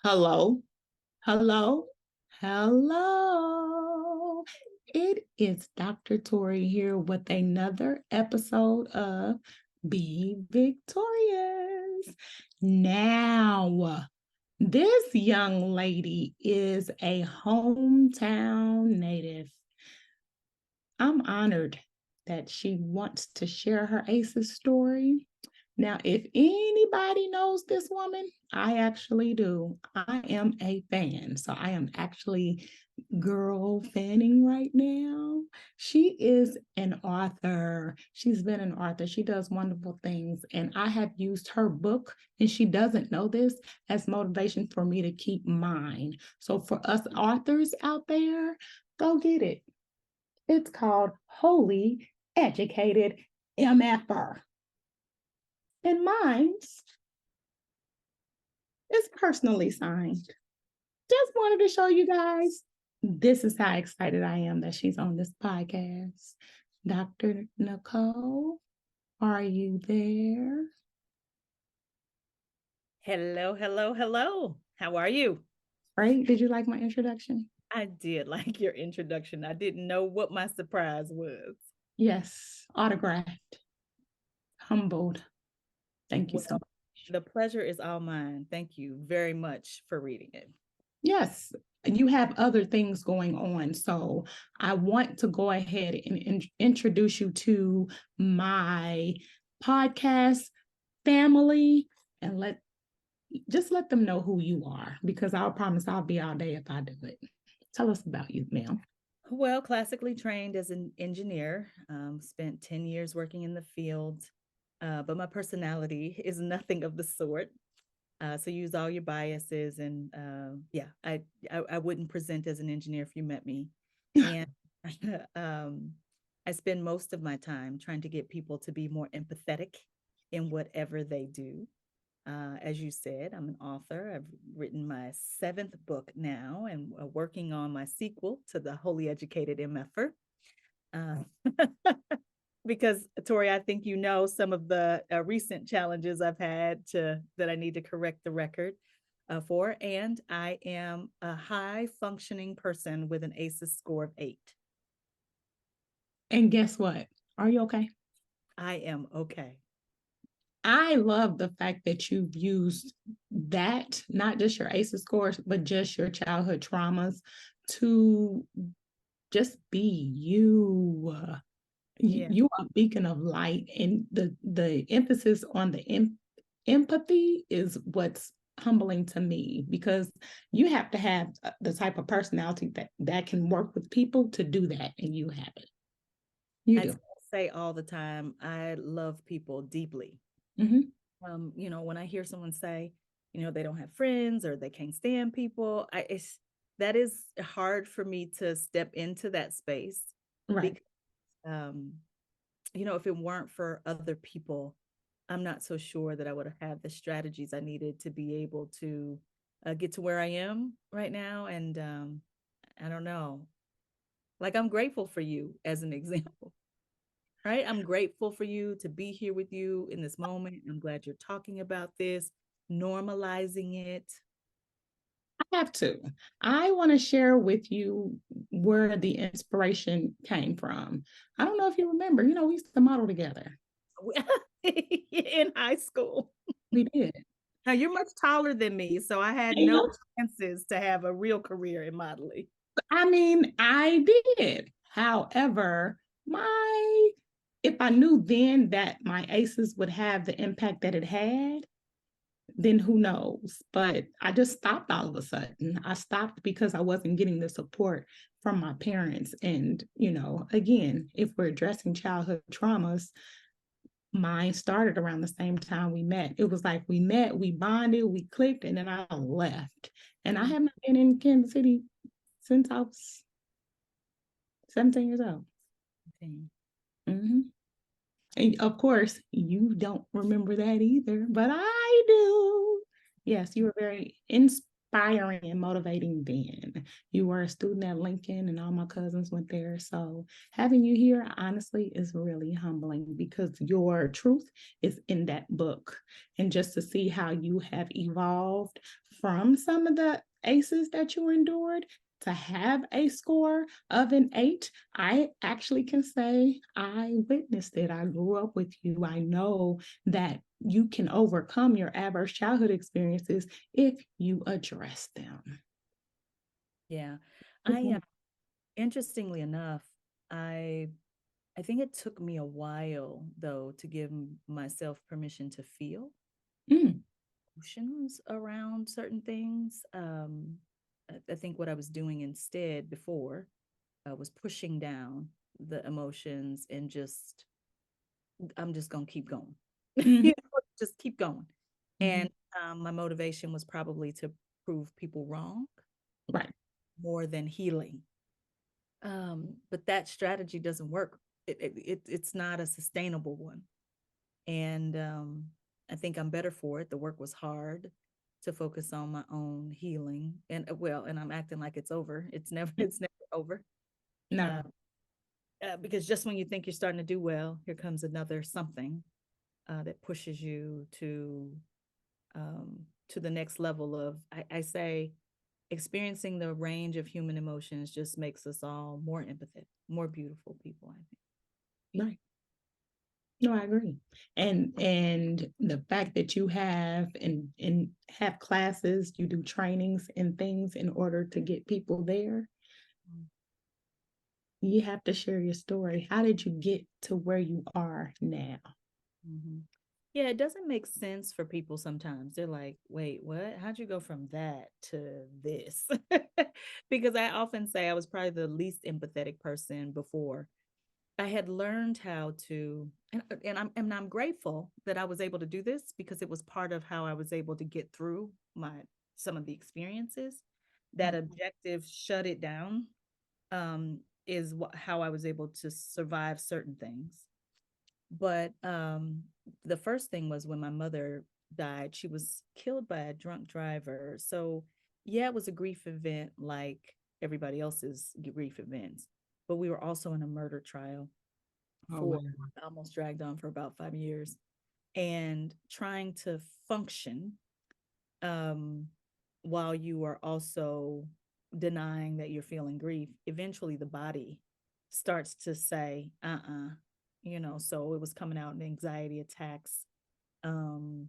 Hello, hello, hello. It is Dr. Torie here with another episode of Be Victorious. Now, this young lady is a hometown native. I'm honored that she wants to share her ACEs story. Now, if anybody knows this woman, I actually do. I am a fan. So I am actually girl fanning right now. She is an author. She's been an author. She does wonderful things. And I have used her book, and she doesn't know this, as motivation for me to keep mine. So for us authors out there, go get it. It's called Holy Educated MFR. And mine's is personally signed. Just wanted to show you guys. This is how excited I am that she's on this podcast. Dr. Nicole, are you there? Hello, hello, hello. How are you? Right? Did you like my introduction? I did like your introduction. I didn't know what my surprise was. Yes, autographed, humbled. Thank you so Well, much. the pleasure is all mine. Thank you very much for reading it. Yes, you have other things going on. So I want to go ahead and introduce you to my podcast family and let them know who you are, because I'll promise I'll be all day if I do it. Tell us about you, ma'am. Well, classically trained as an engineer, spent 10 years working in the field, but my personality is nothing of the sort. So use all your biases, and yeah, I wouldn't present as an engineer if you met me. And um, I spend most of my time trying to get people to be more empathetic in whatever they do. As you said, I'm an author. I've written my seventh book now, and working on my sequel to the Holy Educated MFer. Uh, because Torie, I think you know some of the recent challenges I've had that I need to correct the record for, and I am a high functioning person with an ACEs score of 8. And guess what? Are you okay? I am okay. I love the fact that you've used that, not just your ACEs scores, but just your childhood traumas to just be you. Yeah. You are a beacon of light, and the emphasis on the empathy is what's humbling to me, because you have to have the type of personality that can work with people to do that, and you have it. You I do. say all the time, I love people deeply. Mm-hmm. When I hear someone say, they don't have friends or they can't stand people, that is hard for me to step into that space Right. because, um, if it weren't for other people, I'm not so sure that I would have had the strategies I needed to be able to get to where I am right now. And I don't know, like I'm grateful for you as an example. Right. I'm grateful for you to be here with you in this moment. I'm glad you're talking about this, normalizing it. I have to. I want to share with you where the inspiration came from. I don't know if you remember, we used to model together. In high school. We did. Now you're much taller than me, so I had no chances to have a real career in modeling. I mean, I did. However, my if I knew then that my ACEs would have the impact that it had, then who knows? But I just stopped all of a sudden. I stopped because I wasn't getting the support from my parents. And, again, if we're addressing childhood traumas, mine started around the same time we met. It was like we met, we bonded, we clicked, and then I left. And I haven't been in Kansas City since I was 17 years old. Mm-hmm. And of course, you don't remember that either, but I do. Yes, you were very inspiring and motivating then. You were a student at Lincoln, and all my cousins went there. So having you here, honestly, is really humbling because your truth is in that book. And just to see how you have evolved from some of the aces that you endured to have a score of an 8, I actually can say I witnessed it. I grew up with you. I know that you can overcome your adverse childhood experiences if you address them. Yeah. I interestingly enough, I I think it took me a while though to give myself permission to feel Mm, emotions around certain things. I think what I was doing instead before was pushing down the emotions and just I'm just gonna keep going. mhm, You know, just keep going. mhm. And my motivation was probably to prove people wrong Right. more than healing. But that strategy doesn't work. It's not a sustainable one. And I think I'm better for it. The work was hard to focus on my own healing, and well, and I'm acting like it's over. It's never over. Uh, No, because just when you think you're starting to do well, here comes another something that pushes you to the next level of. I say experiencing the range of human emotions just makes us all more empathetic, more beautiful people, I think. right. No, I agree. And the fact that you have have classes, you do trainings and things in order to get people there, you have to share your story. How did you get to where you are now? Mm-hmm. Yeah, it doesn't make sense for people sometimes. They're like, wait, what? How'd you go from that to this? Because I often say I was probably the least empathetic person before. I had learned how to, and I'm grateful that I was able to do this because it was part of how I was able to get through my some of the experiences. That objective shut it down is how I was able to survive certain things. But the first thing was when my mother died. She was killed by a drunk driver. So yeah, it was a grief event like everybody else's grief events. But we were also in a murder trial Oh, for wow. almost dragged on for about 5 years, and trying to function um, while you are also denying that you're feeling grief. Eventually, the body starts to say, so it was coming out in anxiety attacks, um,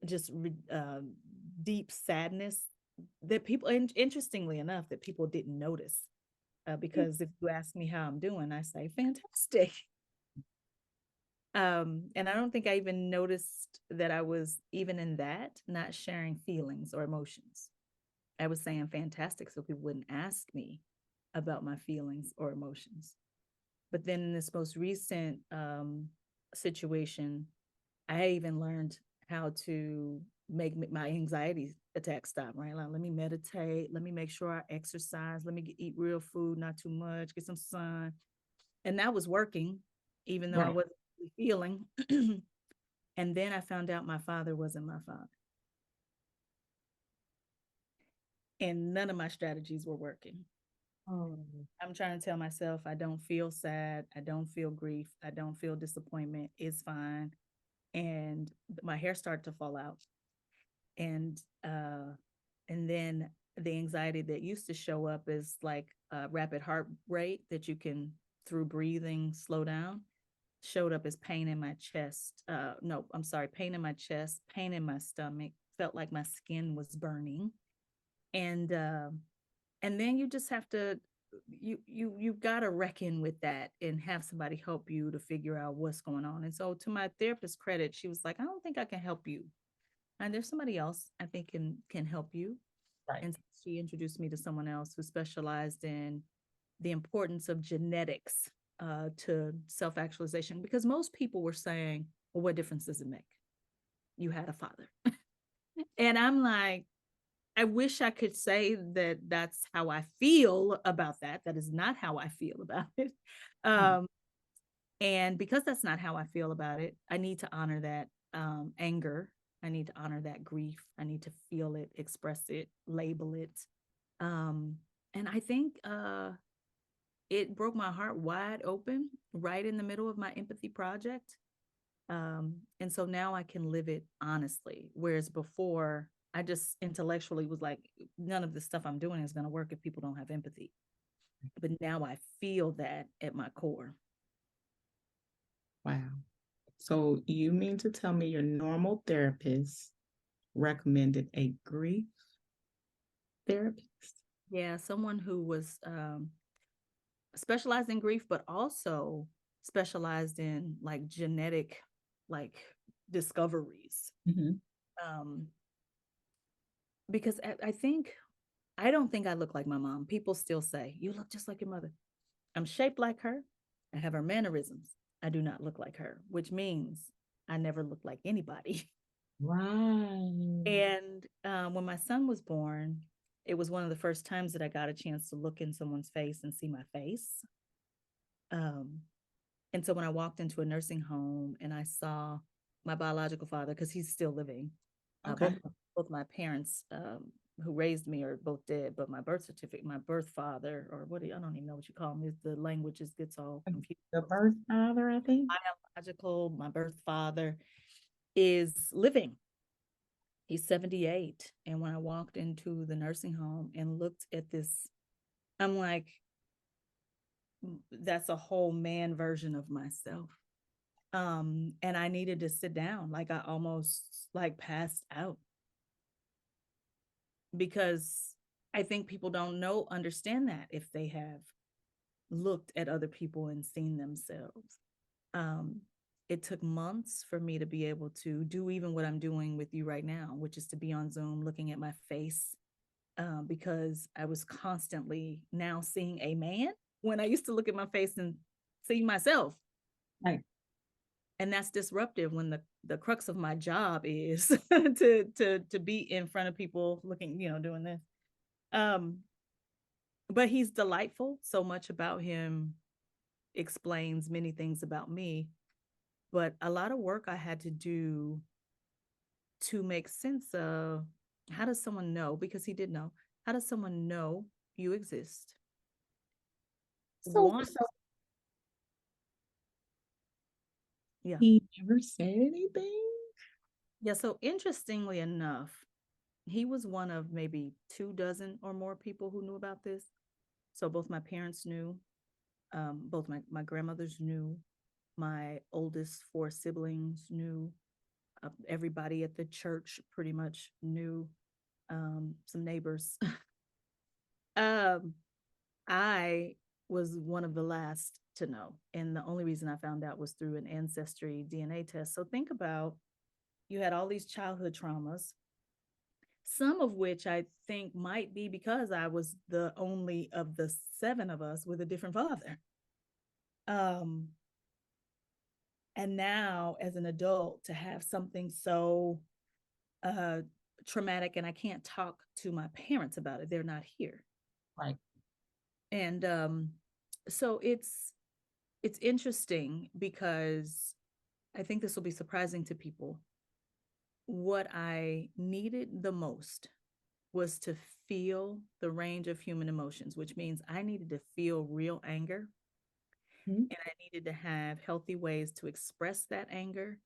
just deep sadness that people, and interestingly enough, that people didn't notice. Because if you ask me how I'm doing, I say fantastic. And I don't think I even noticed that I was even in that, not sharing feelings or emotions. I was saying fantastic so people wouldn't ask me about my feelings or emotions. But then in this most recent situation, I even learned how to make my anxiety attack stop, right? Like, let me meditate, let me make sure I exercise, let me eat real food, not too much, get some sun. And that was working, even though I Right. wasn't really feeling. And then I found out my father wasn't my father. And none of my strategies were working. Oh, I'm trying to tell myself I don't feel sad, I don't feel grief, I don't feel disappointment. It's fine. And my hair started to fall out. And then the anxiety that used to show up is like a rapid heart rate that you can through breathing slow down, showed up as pain in my chest. No, I'm sorry, pain in my chest, pain in my stomach, felt like my skin was burning. And then you just have to you've got to reckon with that and have somebody help you to figure out what's going on. And so to my therapist's credit, she was like, I don't think I can help you. And there's somebody else I think can help you. right. And she introduced me to someone else who specialized in the importance of genetics to self-actualization, because most people were saying, well, what difference does it make? You had a father. And I'm like, I wish I could say that that's how I feel about that. That is not how I feel about it. Mm, Um, and because that's not how I feel about it, I need to honor that anger. I need to honor that grief. I need to feel it, express it, label it. And I think it broke my heart wide open right in the middle of my empathy project. And so now I can live it honestly. Whereas before, I just intellectually was like, none of the stuff I'm doing is going to work if people don't have empathy. But now I feel that at my core. Wow. So you mean to tell me your normal therapist recommended a grief therapist? Yeah, someone who was specialized in grief, but also specialized in like genetic, like discoveries. Mm-hmm. Um, because I don't think I look like my mom. People still say, you look just like your mother. I'm shaped like her. I have her mannerisms. I do not look like her, which means I never look like anybody. Right. And when my son was born, it was one of the first times that I got a chance to look in someone's face and see my face. Um, and so when I walked into a nursing home and I saw my biological father, because he's still living, Okay. both my parents who raised me are both dead, but my birth certificate, my birth father, or I don't even know what you call him, is the languages gets all confused. The birth father, I think. Biological, my birth father is living. He's 78. And when I walked into the nursing home and looked at this, I'm like, that's a whole man version of myself. And I needed to sit down. Like I almost like passed out because I think people don't understand that if they have looked at other people and seen themselves. Um, it took months for me to be able to do even what I'm doing with you right now, which is to be on Zoom looking at my face, because I was constantly now seeing a man when I used to look at my face and see myself. Right. And that's disruptive when the crux of my job is to be in front of people looking, doing this. Um, but he's delightful. So much about him explains many things about me. But a lot of work I had to do to make sense of how does someone know, because he did know, how does someone know you exist? So, One, so yeah. he never said anything? Yeah. So interestingly enough, he was one of maybe 2 dozen or more people who knew about this. So both my parents knew, both my grandmothers knew, my oldest four siblings knew, everybody at the church pretty much knew, some neighbors. um, I was one of the last to know. And the only reason I found out was through an ancestry DNA test. So think about, you had all these childhood traumas, some of which I think might be because I was the only of the seven of us with a different father. Um, and now as an adult to have something so uh traumatic, and I can't talk to my parents about it. They're not here. Right. And so it's interesting because I think this will be surprising to people. What I needed the most was to feel the range of human emotions, which means I needed to feel real anger, Mhm. and I needed to have healthy ways to express that anger,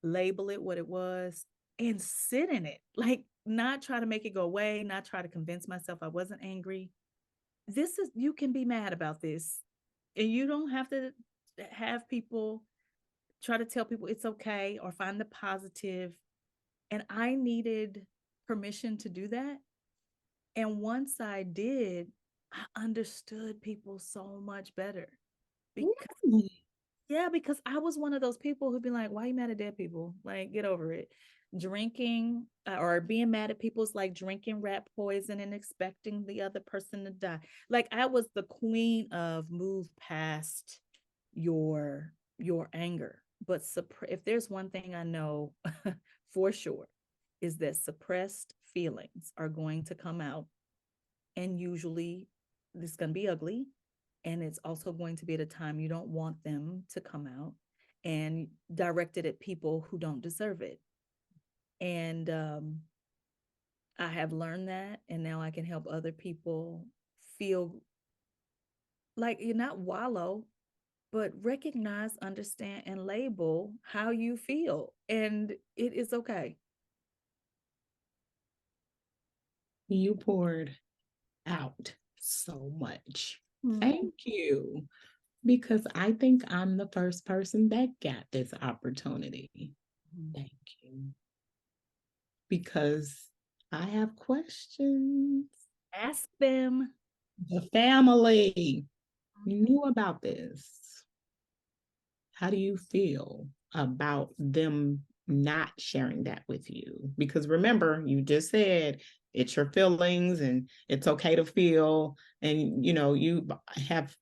label it what it was, and sit in it. Like, not try to make it go away, not try to convince myself I wasn't angry. You can be mad about this, and you don't have to have people try to tell people it's okay or find the positive. And I needed permission to do that. And once I did, I understood people so much better. Because Really? yeah, because I was one of those people who'd be like, why are you mad at dead people? Like, get over it. Drinking or being mad at people is like drinking rat poison and expecting the other person to die. Like, I was the queen of move past your anger. But if there's one thing I know for sure, is that suppressed feelings are going to come out, and usually this is going to be ugly, and it's also going to be at a time you don't want them to come out, and directed at people who don't deserve it. And I have learned that, and now I can help other people feel like you're not wallow, but recognize, understand, and label how you feel. And it is okay. You poured out so much. Mhm. Thank you. Because I think I'm the first person that got this opportunity. Thank you. Because I have questions. Ask them. The family, you Mhm. knew about this. How do you feel about them not sharing that with you? Because remember, you just said it's your feelings and it's okay to feel. And, you have,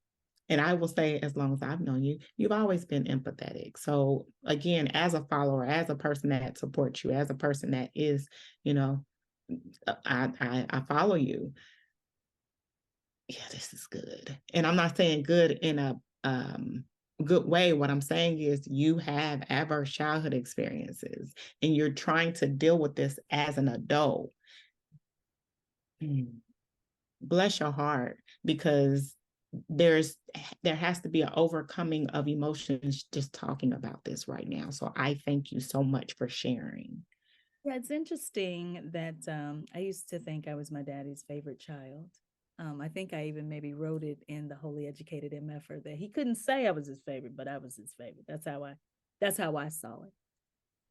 and I will say, as long as I've known you, you've always been empathetic. So, again, as a follower, as a person that supports you, as a person that is, you know, I follow you. Yeah, this is good. And I'm not saying good in a good way. What I'm saying is you have adverse childhood experiences and you're trying to deal with this as an adult. Mm. Bless your heart, because there's there has to be an overcoming of emotions just talking about this right now. So I thank you so much for sharing. Yeah, it's interesting that I used to think I was my daddy's favorite child. I think I even maybe wrote it in the Holy Educated MFer that he couldn't say I was his favorite, but I was his favorite. That's how I saw it.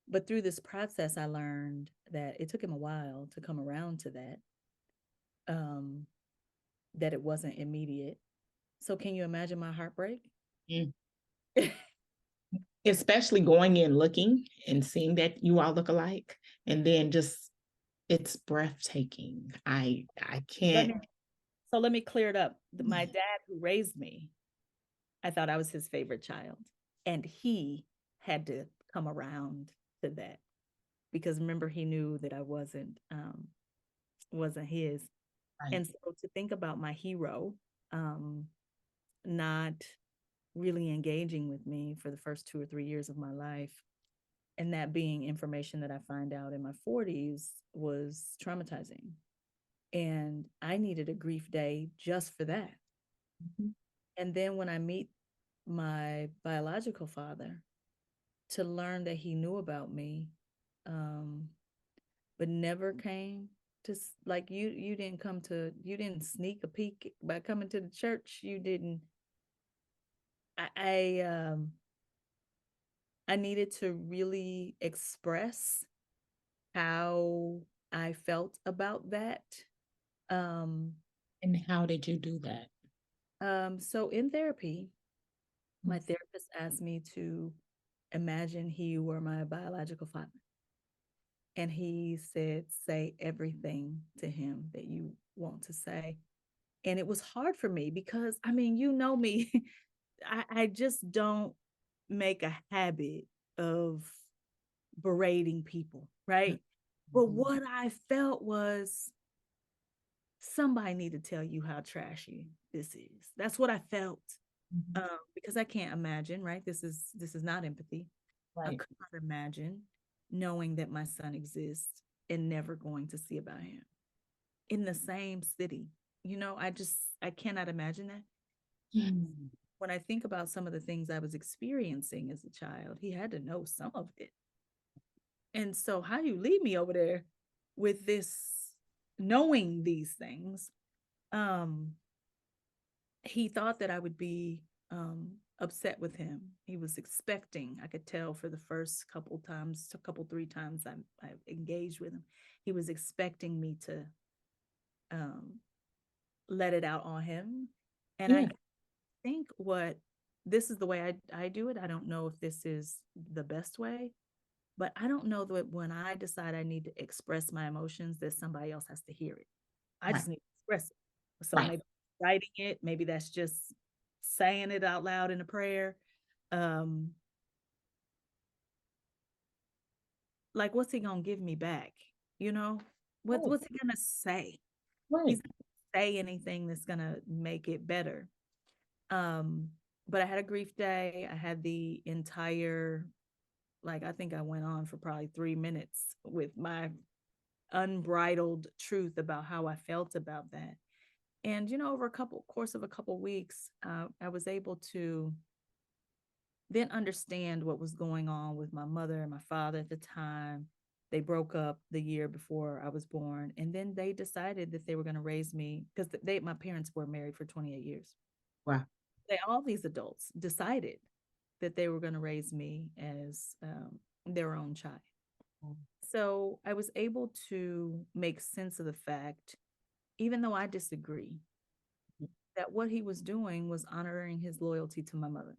But through this process, I learned that it took him a while to come around to that. Um, that it wasn't immediate. So can you imagine my heartbreak? Mm. Especially going in looking and seeing that you all look alike, and then just it's breathtaking. I let can't. me let me clear it up. My dad who raised me, I thought I was his favorite child, and he had to come around to that because remember he knew that I wasn't his. Right. And so to think about my hero um not really engaging with me for the first 2 or 3 years of my life, and that being information that I find out in my 40s was traumatizing. And I needed a grief day just for that. Mhm. And then when I meet my biological father, to learn that he knew about me, um, but never came to like you didn't sneak a peek by coming to the church. You didn't. I I, um, I needed to really express how I felt about that. Um, And how did you do that? so in therapy, my therapist asked me to imagine he were my biological father. And he said, say everything to him that you want to say. And it was hard for me because, I mean, you know me, I just don't make a habit of berating people, right? But Mhm. what I felt was somebody need to tell you how trashy this is. That's what I felt. Mhm. Because I can't imagine, right? This is not empathy. I Right. could not imagine knowing that my son exists and never going to see about him in the same city. I cannot imagine that. Mm. When I think about some of the things I was experiencing as a child, he had to know some of it. And so, how do you leave me over there with this, knowing these things? Um, he thought that I would be upset with him. He was expecting, I could tell for the first couple times, a couple, 3 times I engaged with him, he was expecting me to um, let it out on him. And I Yeah. think what this is the way I do it. I don't know if this is the best way, but I don't know that when I decide I need to express my emotions, that somebody else has to hear it. I Right. just need to express it. So Right. maybe writing it, maybe that's just saying it out loud in a prayer. Um, like what's he gonna give me back? You know, what's Right. what's he gonna say? Right. He's not gonna say anything that's gonna make it better. Um, but I had a grief day. I had the entire Like, I think I went on for probably 3 minutes with my unbridled truth about how I felt about that. And, over course of a couple weeks, I was able to then understand what was going on with my mother and my father at the time. They broke up the year before I was born, and then they decided that they were going to raise me because my parents were married for 28 years. Wow. All these adults decided that they were going to raise me as their own child. So I was able to make sense of the fact, even though I disagree, that what he was doing was honoring his loyalty to my mother.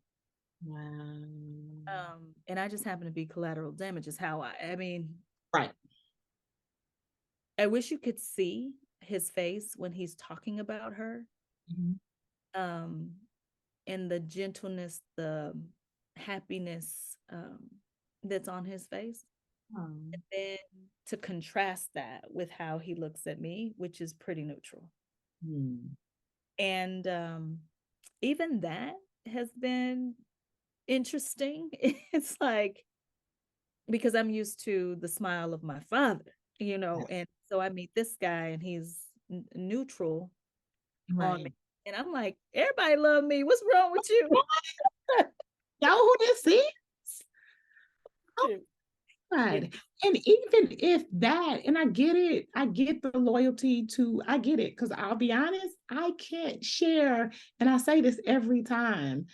Wow. And I just happen to be collateral damage is how I mean, Right. I wish you could see his face when he's talking about her. Um, and the gentleness, the happiness that's on his face. And then to contrast that with how he looks at me, which is pretty neutral. And even that has been interesting. It's like, because I'm used to the smile of my father, and so I meet this guy and he's neutral on me. And I'm like, everybody love me. What's wrong with you? Y'all who this is? Oh, right. And even if that, and I get it, I get the loyalty to, I get it, because I'll be honest, I can't share, and I say this every time,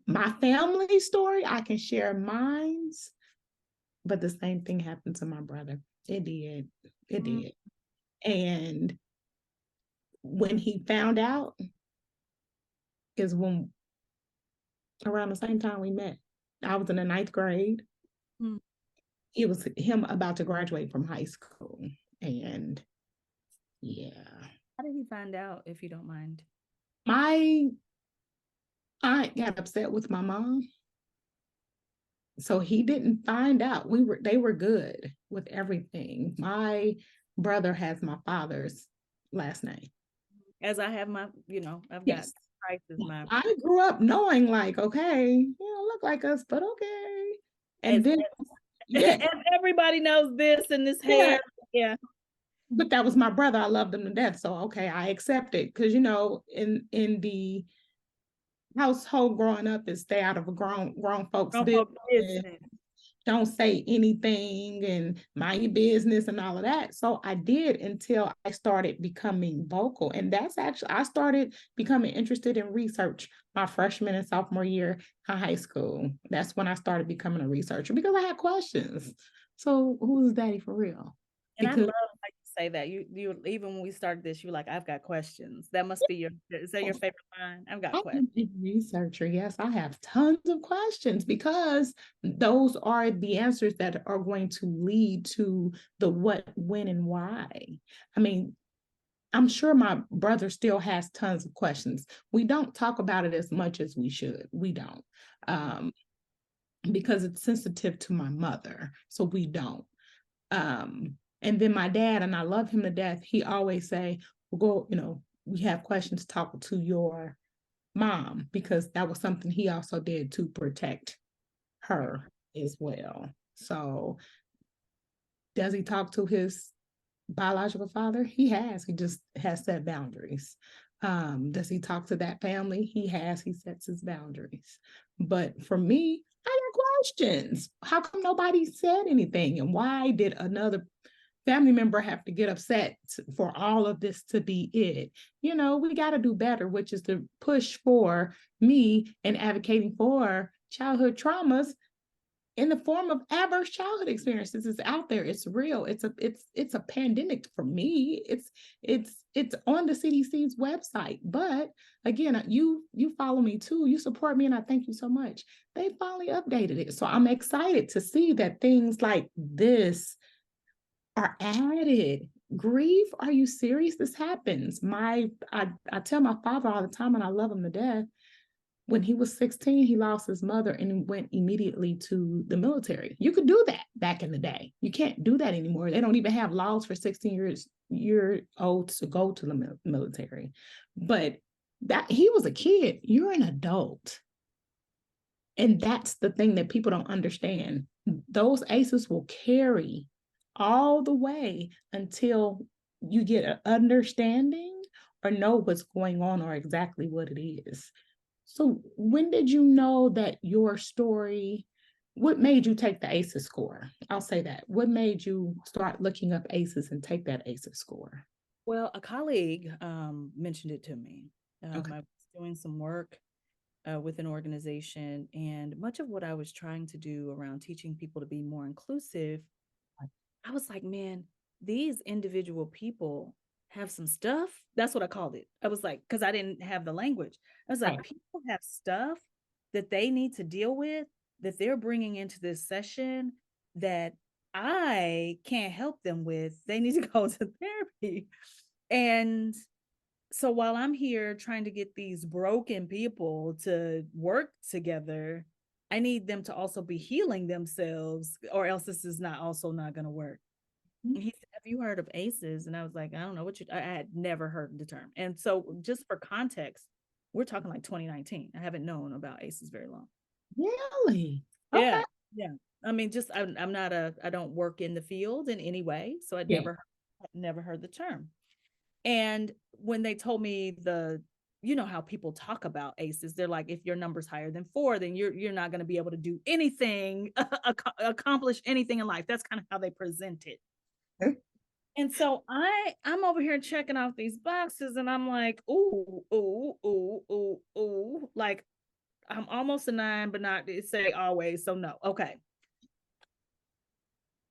my family story, I can share mine's, but the same thing happened to my brother. It did. It did. And when he found out is when around the same time we met. I was in the 9th grade. It was him about to graduate from high school. And yeah. How did he find out, if you don't mind? My aunt got upset with my mom. So he didn't find out. They were good with everything. My brother has my father's last name. As I have my, I've got Price as my. I grew up knowing, like, okay, you don't look like us, but okay. And then and everybody knows this and this hair. Yeah. But that was my brother. I loved him to death. So okay, I accept it. Because in the household growing up is stay out of a grown folks business. Don't say anything and mind your business and all of that. So I did until I started becoming vocal. And that's actually, I started becoming interested in research my freshman and sophomore year of high school. That's when I started becoming a researcher because I had questions. So who's daddy for real? And I love how you say that. You even when we started this, you're like, I've got questions. That must be is that your favorite line? I've got questions. I'm a researcher. Yes, I have tons of questions because those are the answers that are going to lead to the what, when, and why. I mean, I'm sure my brother still has tons of questions. We don't talk about it as much as we should. We don't. Because it's sensitive to my mother. So we don't. And then my dad, and I love him to death, he always say, well, go, we have questions, talk to your mom, because that was something he also did to protect her as well. So does he talk to his biological father? He just has set boundaries. Does he talk to that family? He sets his boundaries. But for me, I got questions. How come nobody said anything? And why did another family member have to get upset for all of this to be it? We got to do better, which is to push for me and advocating for childhood traumas in the form of adverse childhood experiences. Is out there. It's real. It's a pandemic for me. It's on the CDC's website. But again, you follow me too. You support me, and I thank you so much. They finally updated it. So I'm excited to see that things like this are added. Grief? Are you serious? This happens. I tell my father all the time, and I love him to death. When he was 16, he lost his mother and went immediately to the military. You could do that back in the day. You can't do that anymore. They don't even have laws for 16-year olds to go to the military. But that he was a kid. You're an adult. And that's the thing that people don't understand. those aces will carry all the way until you get an understanding or know what's going on or exactly what it is. So, when did you know that your story? What made you take the ACEs score? I'll say that. What made you start looking up ACEs and take that ACEs score? Well, a colleague mentioned it to me. Okay. I was doing some work with an organization, and much of what I was trying to do around teaching people to be more inclusive, I was like, man, these individual people have some stuff. That's what I called it. I was like, because I didn't have the language. I was like, Right. people have stuff that they need to deal with that they're bringing into this session that I can't help them with. They need to go to therapy. And so while I'm here trying to get these broken people to work together, I need them to also be healing themselves, or else this is not also not going to work. And he said, "Have you heard of ACEs?" And I was like, "I don't know what you." I had never heard the term. And so, just for context, we're talking like 2019. I haven't known about ACEs very long. Really? Okay. Yeah, yeah. I mean, just I'm not a I don't work in the field in any way, so Yeah. I'd never heard the term. And when they told me you know how people talk about ACEs, they're like, if your number's higher than 4, then you're not going to be able to do anything, accomplish anything in life. That's kind of how they present it. Okay. And so I'm over here checking off these boxes, and I'm like, ooh, ooh, ooh, ooh, ooh, like I'm almost a 9, but not it say always. So no, okay.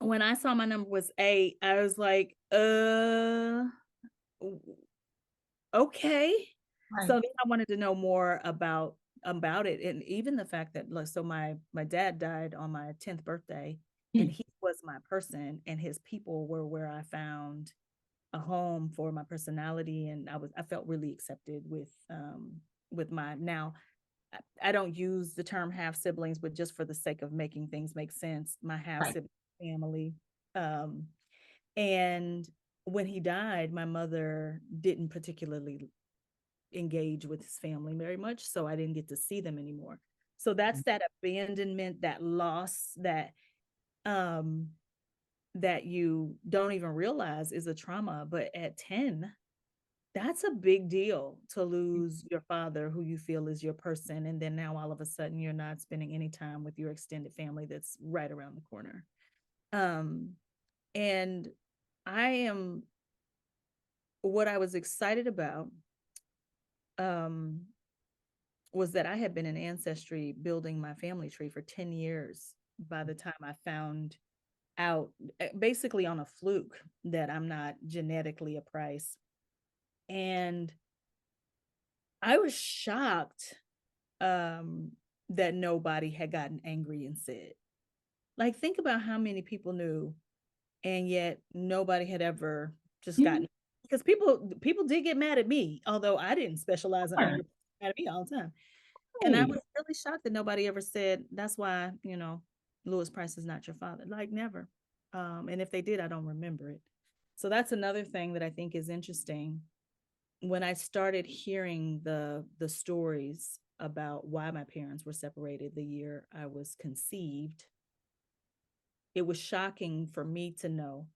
When I saw my number was 8, I was like, okay. So Right. then I wanted to know more about it, and even the fact that like, so my dad died on my 10th birthday, and Mm. he was my person, and his people were where I found a home for my personality, and I felt really accepted with my now. I don't use the term half siblings, but just for the sake of making things make sense, my half Right. sibling family. Um, and when he died, my mother didn't particularly engage with his family very much, so I didn't get to see them anymore. So that's that abandonment, that loss, um that you don't even realize is a trauma. But at 10, that's a big deal to lose your father, who you feel is your person, and then now all of a sudden you're not spending any time with your extended family that's right around the corner. Um and I am what I was excited about um was that I had been in Ancestry building my family tree for 10 years by the time I found out, basically on a fluke, that I'm not genetically a Price. And I was shocked um, that nobody had gotten angry and said, like, think about how many people knew, and yet nobody had ever just Yeah. gotten, because people did get mad at me, although I didn't specialize in Sure. anger, mad at me all the time. And I Right. was really shocked that nobody ever said, that's why, Louis Price is not your father. Like, never. And if they did, I don't remember it. So that's another thing that I think is interesting. When I started hearing the stories about why my parents were separated the year I was conceived, it was shocking for me to know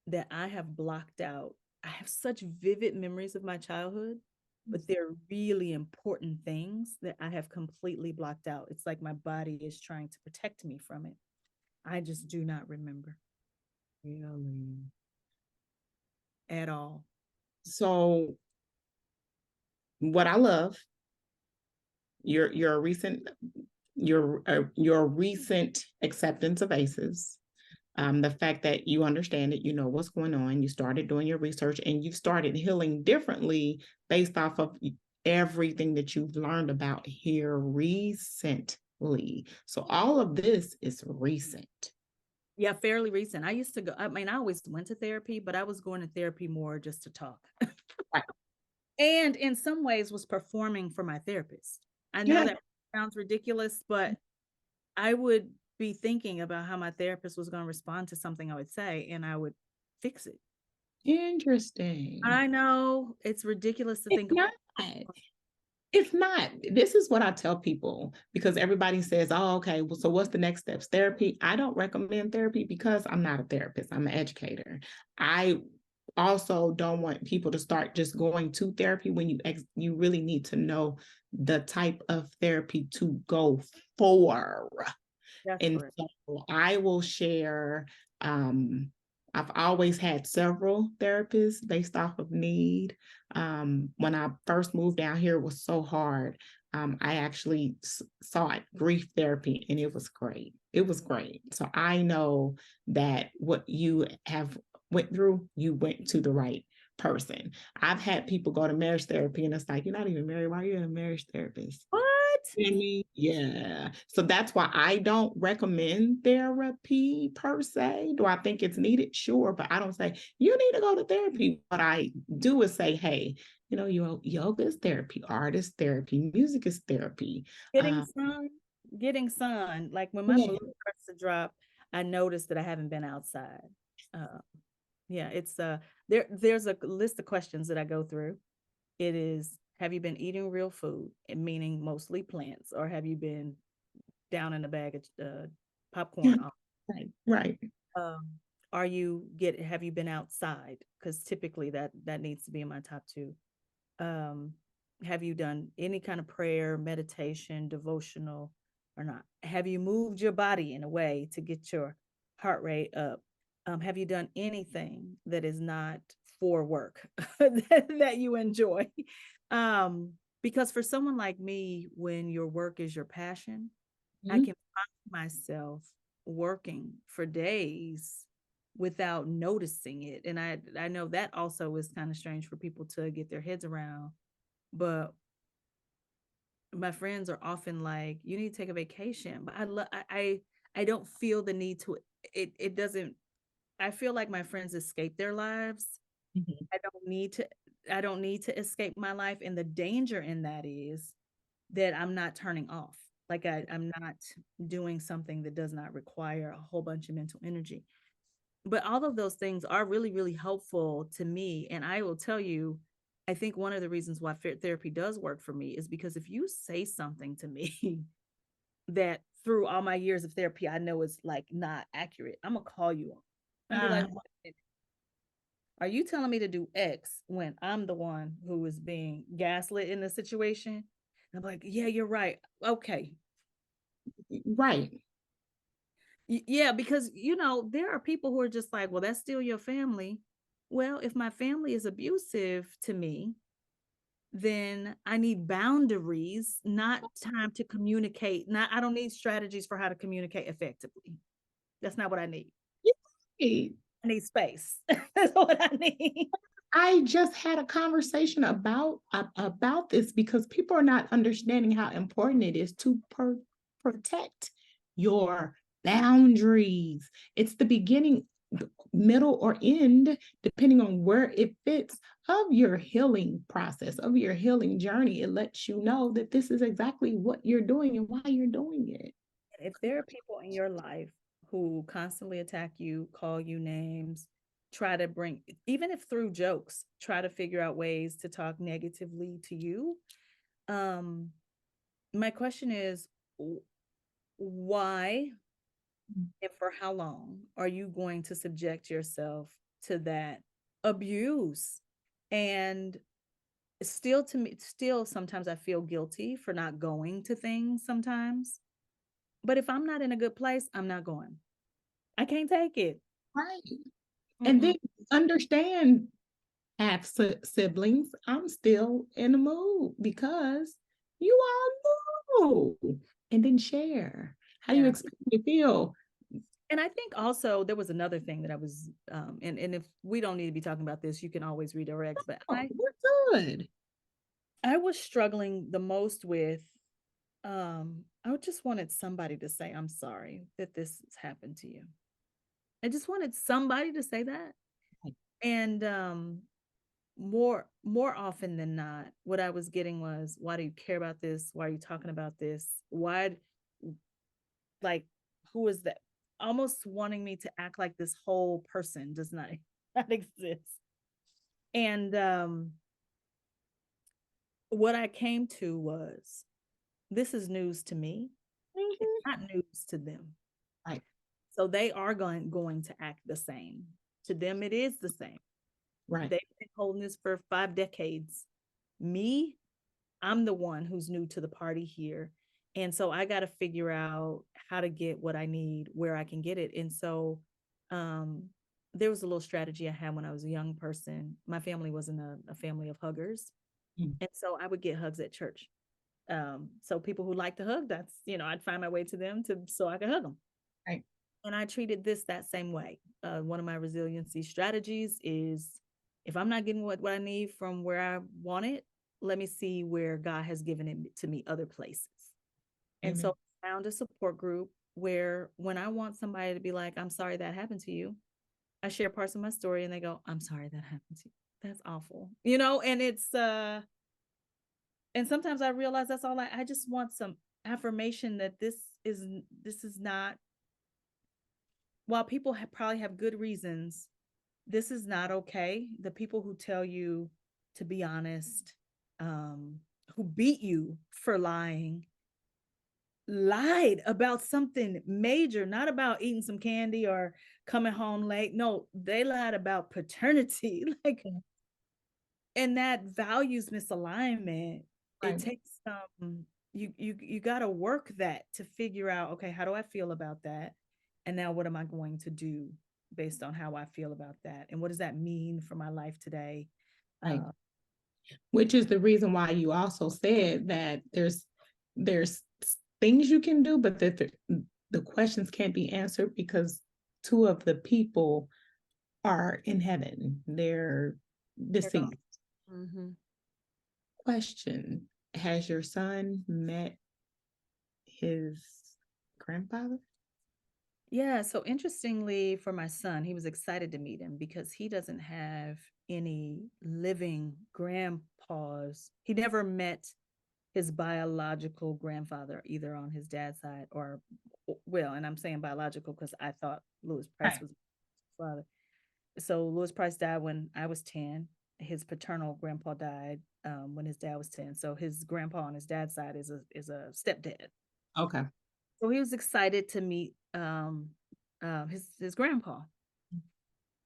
that I have blocked out. I have such vivid memories of my childhood, but they're really important things that I have completely blocked out. It's like my body is trying to protect me from it. I just do not remember Really. at all. So, what I love, your recent your recent acceptance of ACEs, the fact that you understand it, you know what's going on, you started doing your research, and you've started healing differently based off of everything that you've learned about here recently. So all of this is recent. Yeah, fairly recent. I used to go, I mean, I always went to therapy, but I was going to therapy more just to talk. Right. And in some ways was performing for my therapist. I know Yeah. that sounds ridiculous, but I would be thinking about how my therapist was going to respond to something I would say, and I would fix it. Interesting. I know it's ridiculous to It's think not. It's not. This is what I tell people because everybody says, oh, okay, well, so what's the next steps? Therapy. I don't recommend therapy because I'm not a therapist. I'm an educator. I also don't want people to start just going to therapy when you really need to know the type of therapy to go for. That's And correct. so I will share. Um, I've always had several therapists based off of need. When I first moved down here, it was so hard. I actually sought grief therapy, and it was great. It was great. So I know that what you have went through, you went to the right person. I've had people go to marriage therapy, and it's like, you're not even married. Why are you a marriage therapist? What? Me, yeah. So that's why I don't recommend therapy per se. Do I think it's needed? Sure, but I don't say you need to go to therapy. What I do is say, hey, yoga is therapy, art is therapy, music is therapy. Getting sun, getting sun. Like when my Yeah. mood starts to drop, I notice that I haven't been outside. Uh, yeah, it's there's a list of questions that I go through. It is, have you been eating real food, and meaning mostly plants, or have you been down in a bag of popcorn? Right, right. Um, have you been outside? Because typically that needs to be in my top two. Um, have you done any kind of prayer, meditation, devotional, or not? Have you moved your body in a way to get your heart rate up? Have you done anything that is not for work that you enjoy? Because for someone like me, when your work is your passion, I Mhm. can find myself working for days without noticing it. And I know that also is kind of strange for people to get their heads around. But my friends are often like, you need to take a vacation. But I don't feel the need to. It doesn't. I feel like my friends escape their lives. Mhm. I don't need to. I don't need to escape my life. And the danger in that is that I'm not turning off. Like I'm not doing something that does not require a whole bunch of mental energy. But all of those things are really, really helpful to me. And I will tell you, I think one of the reasons why therapy does work for me is because if you say something to me that through all my years of therapy, I know is like not accurate, I'm gonna call you on and be like, Uh, are you telling me to do X when I'm the one who is being gaslit in the situation? And I'm like, yeah, you're right. Okay. right. Yeah, because there are people who are just like, well, that's still your family. Well, if my family is abusive to me, then I need boundaries, not time to communicate. Not I don't need strategies for how to communicate effectively. That's not what I need. Right. I need space. That's what I need. I just had a conversation about this because people are not understanding how important it is to protect your boundaries. It's the beginning, middle, or end, depending on where it fits, of your healing process, of your healing journey. It lets you know that this is exactly what you're doing and why you're doing it. If there are people in your life who constantly attack you, call you names, try to bring, even if through jokes, try to figure out ways to talk negatively to you, um, my question is, why and for how long are you going to subject yourself to that abuse? And still, to me, still sometimes I feel guilty for not going to things sometimes. But if I'm not in a good place, I'm not going. I can't take it. Right. And Mm-mm. then understand, have siblings, I'm still in the mood because you all know. And then share. How do you Yeah. expect me to feel? And I think also there was another thing that I was, and if we don't need to be talking about this, you can always redirect. But Oh, I we're good. I was struggling the most with, I just wanted somebody to say, I'm sorry that this has happened to you. I just wanted somebody to say that. And more often than not, what I was getting was, why do you care about this? Why are you talking about this? Why, like, who is that? Almost wanting me to act like this whole person does not, not exist. And what I came to was, this is news to me. It's Mhm. not news to them. Right, So they are going to act the same. To them, it is the same. right. They've been holding this for 5 decades. Me, I'm the one who's new to the party here. And so I got to figure out how to get what I need, where I can get it. And so um, there was a little strategy I had when I was a young person. My family wasn't a family of huggers. Mm. And so I would get hugs at church. So people who like to hug, that's, I'd find my way to them so I could hug them. Right, And I treated this that same way. One of my resiliency strategies is, if I'm not getting what I need from where I want it, let me see where God has given it to me other places. And so amen. I found a support group where, when I want somebody to be like, I'm sorry that happened to you, I share parts of my story and they go, I'm sorry that happened to you. That's awful. And and sometimes I realize that's all I just want some affirmation that this is not, while people probably have good reasons, this is not okay. The people who tell you to be honest, who beat you for lying, lied about something major, not about eating some candy or coming home late. No, they lied about paternity. Like, Yeah, and that values misalignment. It right, takes you got to work that to figure out, okay, how do I feel about that? And now what am I going to do based on how I feel about that? And what does that mean for my life today? right. Uh, Which is the reason why you also said that there's things you can do, but that the questions can't be answered because two of the people are in heaven. They're they're gone. deceased. Mm-hmm. Question: has your son met his grandfather? Yeah, so interestingly, for my son, he was excited to meet him because he doesn't have any living grandpas. He never met his biological grandfather, either on his dad's side or, well, and I'm saying biological because I thought Lewis Price Right. was his father. So Lewis Price died when I was 10. His paternal grandpa died when his dad was 10. So his grandpa on his dad's side is a stepdad. Okay. So he was excited to meet his grandpa.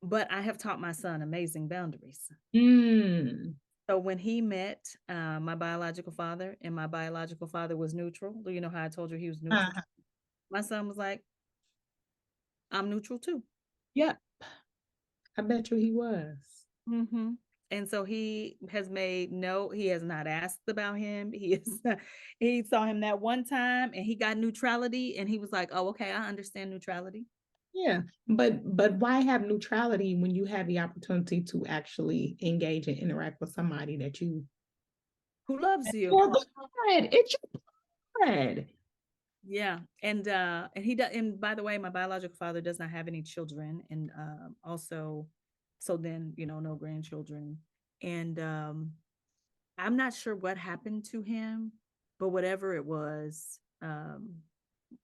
But I have taught my son amazing boundaries. Mm. So when he met my biological father, and my biological father was neutral, you know how I told you he was neutral? Uh-huh. My son was like, I'm neutral too. Yep. I bet you he was. Mm-hmm. And so he has not asked about him. He saw him that one time and he got neutrality and he was like, oh, okay, I understand neutrality. Yeah, but why have neutrality when you have the opportunity to actually engage and interact with somebody that you Who loves you? your blood? It's your blood. Yeah. And he does, and by the way, my biological father does not have any children. And also, so then, no grandchildren. And I'm not sure what happened to him, but whatever it was,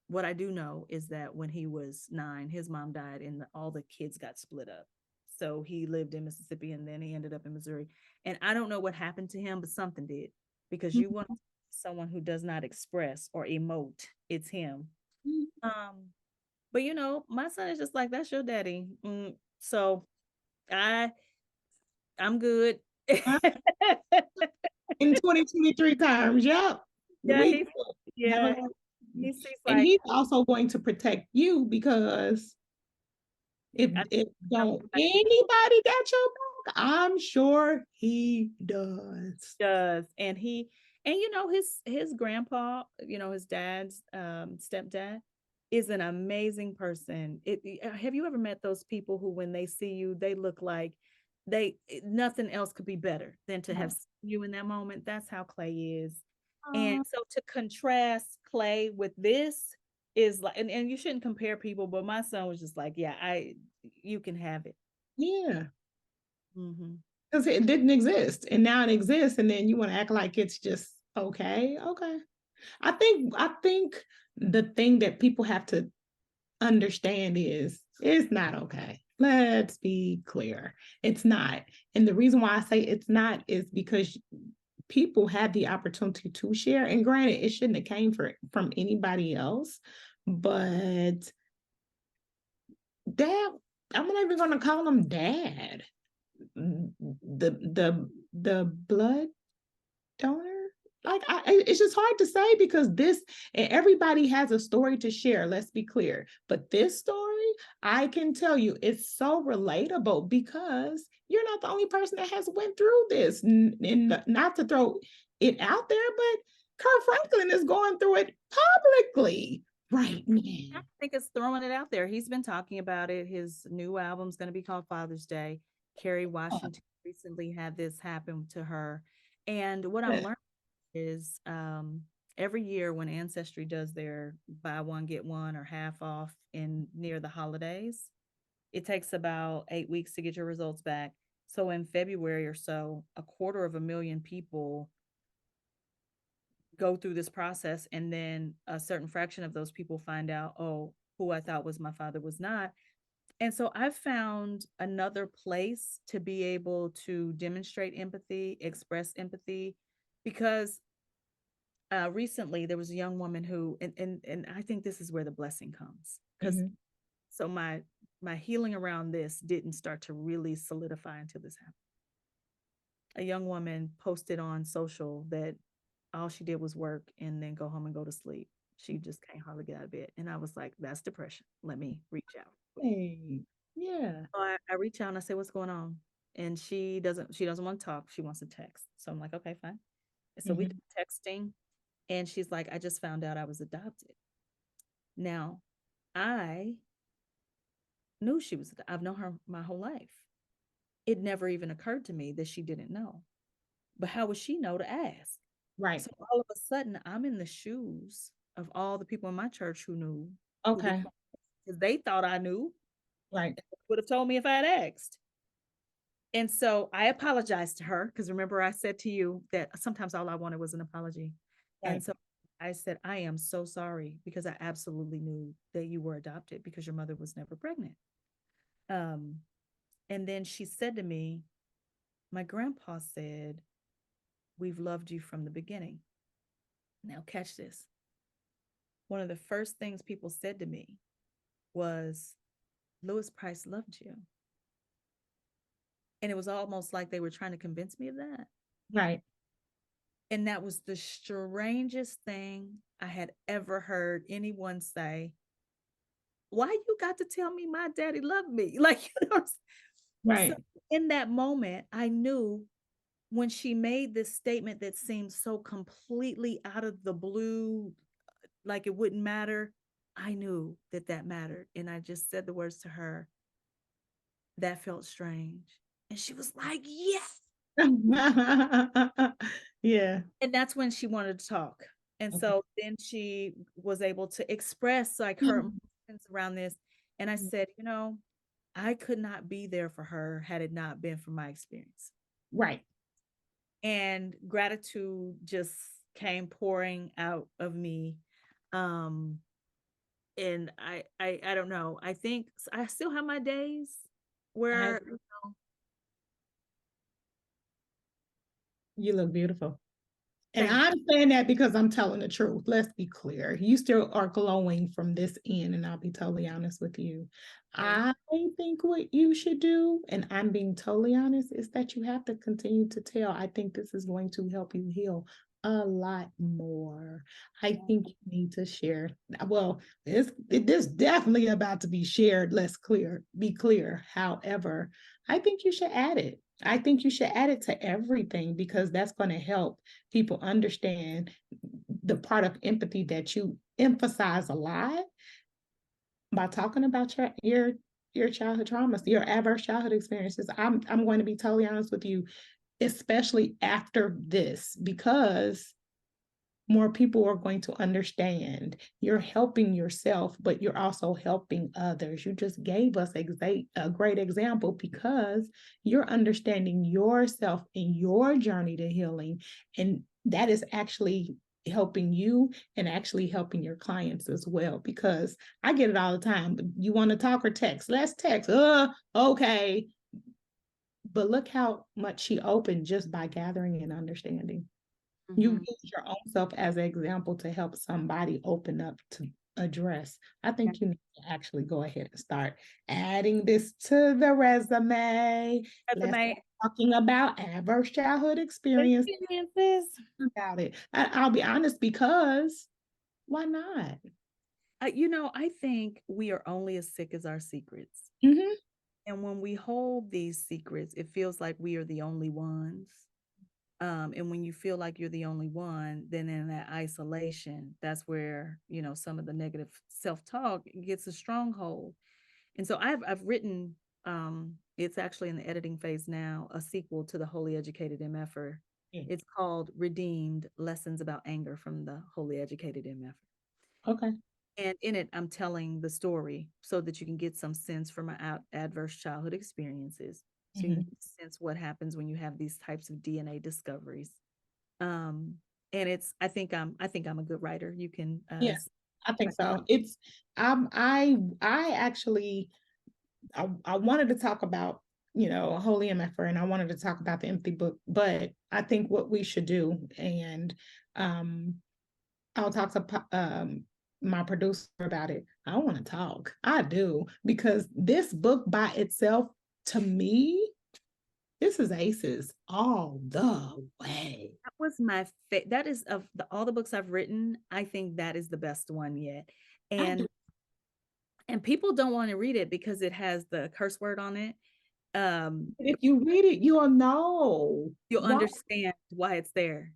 what I do know is that when he was 9, his mom died and all the kids got split up. So he lived in Mississippi and then he ended up in Missouri. And I don't know what happened to him, but something did, because you want someone who does not express or emote, it's him. Um, but my son is just like, that's your daddy. So I I'm good. In 2023 terms, yep. Yeah, We yeah, never, he sees and like, he's also going to protect you because I if have don't anybody got your back, I'm sure he does. does. And his grandpa, his dad's stepdad, is an amazing person. Have you ever met those people who, when they see you, they look like nothing else could be better than to have seen you in that moment? That's how Clay is. And Uh, so to contrast Clay with this is like, and you shouldn't compare people, but my son was just like, yeah, you can have it. yeah. Hmm. Because it didn't exist and now it exists, and then you want to act like it's just okay. Okay. I think the thing that people have to understand is it's not okay. Let's be clear. It's not. And the reason why I say it's not is because people had the opportunity to share. And granted, it shouldn't have came from anybody else, but dad, I'm not even gonna call him dad. The blood donor. Like it's just hard to say because this and everybody has a story to share. Let's be clear, but this story, I can tell you, it's so relatable because you're not the only person that has went through this. And not to throw it out there, but Kurt Franklin is going through it publicly right I now. think it's throwing it out there. He's been talking about it. His new album's going to be called Father's Day. Kerry Washington recently had this happen to her. And what I'm learning is every year when Ancestry does their buy one, get one or half off in near the holidays, it takes about 8 weeks to get your results back. So in February or so, 250,000 people go through this process, and then a certain fraction of those people find out, oh, who I thought was my father was not. And so I've found another place to be able to demonstrate empathy, express empathy, because recently there was a young woman who, and I think this is where the blessing comes, because so my healing around this didn't start to really solidify until this happened. A young woman posted on social that all she did was work and then go home and go to sleep. She just can't hardly get out of bed. And I was like, that's depression. Let me reach out. Hey, yeah. So I reach out and I say, what's going on? And she doesn't want to talk. She wants to text. So I'm like, okay, fine. And so we did texting, and she's like, I just found out I was adopted. Now, I knew I've known her my whole life. It never even occurred to me that she didn't know. But how would she know to ask? Right. So all of a sudden, I'm in the shoes of all the people in my church who knew, Okay. because they thought I knew, Right. would have told me if I had asked. And so I apologized to her because remember, I said to you that sometimes all I wanted was an apology. Right. And so I said, I am so sorry because I absolutely knew that you were adopted because your mother was never pregnant. And then she said to me, my grandpa said, we've loved you from the beginning. Now, catch this. One of the first things people said to me was, Louis Price loved you. And it was almost like they were trying to convince me of that. Right. And that was the strangest thing I had ever heard anyone say. Why you got to tell me my daddy loved me? Like, you know, Right. so in that moment, I knew when she made this statement that seemed so completely out of the blue, like it wouldn't matter, I knew that that mattered. And I just said the words to her, that felt strange. And she was like, yes. Yeah. And that's when she wanted to talk. And so then she was able to express like her emotions around this. And I said, you know, I could not be there for her had it not been for my experience. Right. And gratitude just came pouring out of me. And I don't know. I think I still have my days where You look beautiful. And thank I'm saying that because I'm telling the truth. Let's be clear. You still are glowing from this end, and I'll be totally honest with you. I think what you should do, and I'm being totally honest, is that you have to continue to tell. I think this is going to help you heal a lot more. I think you need to share. Well, this definitely about to be shared. Be clear. However, I think you should add it. I think you should add it to everything because that's going to help people understand the part of empathy that you emphasize a lot by talking about your childhood traumas, your adverse childhood experiences. I'm going to be totally honest with you, especially after this, because more people are going to understand. You're helping yourself, but you're also helping others. You just gave us a great example because you're understanding yourself in your journey to healing. And that is actually helping you and actually helping your clients as well. Because I get it all the time. You want to talk or text? Let's text. Okay. But look how much she opened just by gathering and understanding. You Mhm. use your own self as an example to help somebody open up to address. I Yeah. think you need to actually go ahead and start adding this to the resume. Let's Resume start talking about adverse childhood experience experiences. about it. I'll be honest, because why not? I think we are only as sick as our secrets. Hmm. And when we hold these secrets, it feels like we are the only ones. And when you feel like you're the only one, then in that isolation, that's where, some of the negative self-talk gets a stronghold. And so I've written, it's actually in the editing phase now, a sequel to the Holy Educated MFer. Yeah. It's called Redeemed Lessons About Anger from the Holy Educated MFer. Okay. And in it, I'm telling the story so that you can get some sense for my adverse childhood experiences. So you can Hmm. get a sense what happens when you have these types of DNA discoveries. Um, and I think I'm a good writer. You can Yeah, I think check it so. out. It's I actually I wanted to talk about, Holy MFR, and I wanted to talk about the empty book, but I think what we should do, and um I'll talk to my producer about it. I want to talk. I do, because this book by itself, to me, this is aces all the way. That was my that is of all the books I've written, I think that is the best one yet. I do. And people don't want to read it because it has the curse word on it. Um, If you read it, you'll know you'll why. understand why it's there.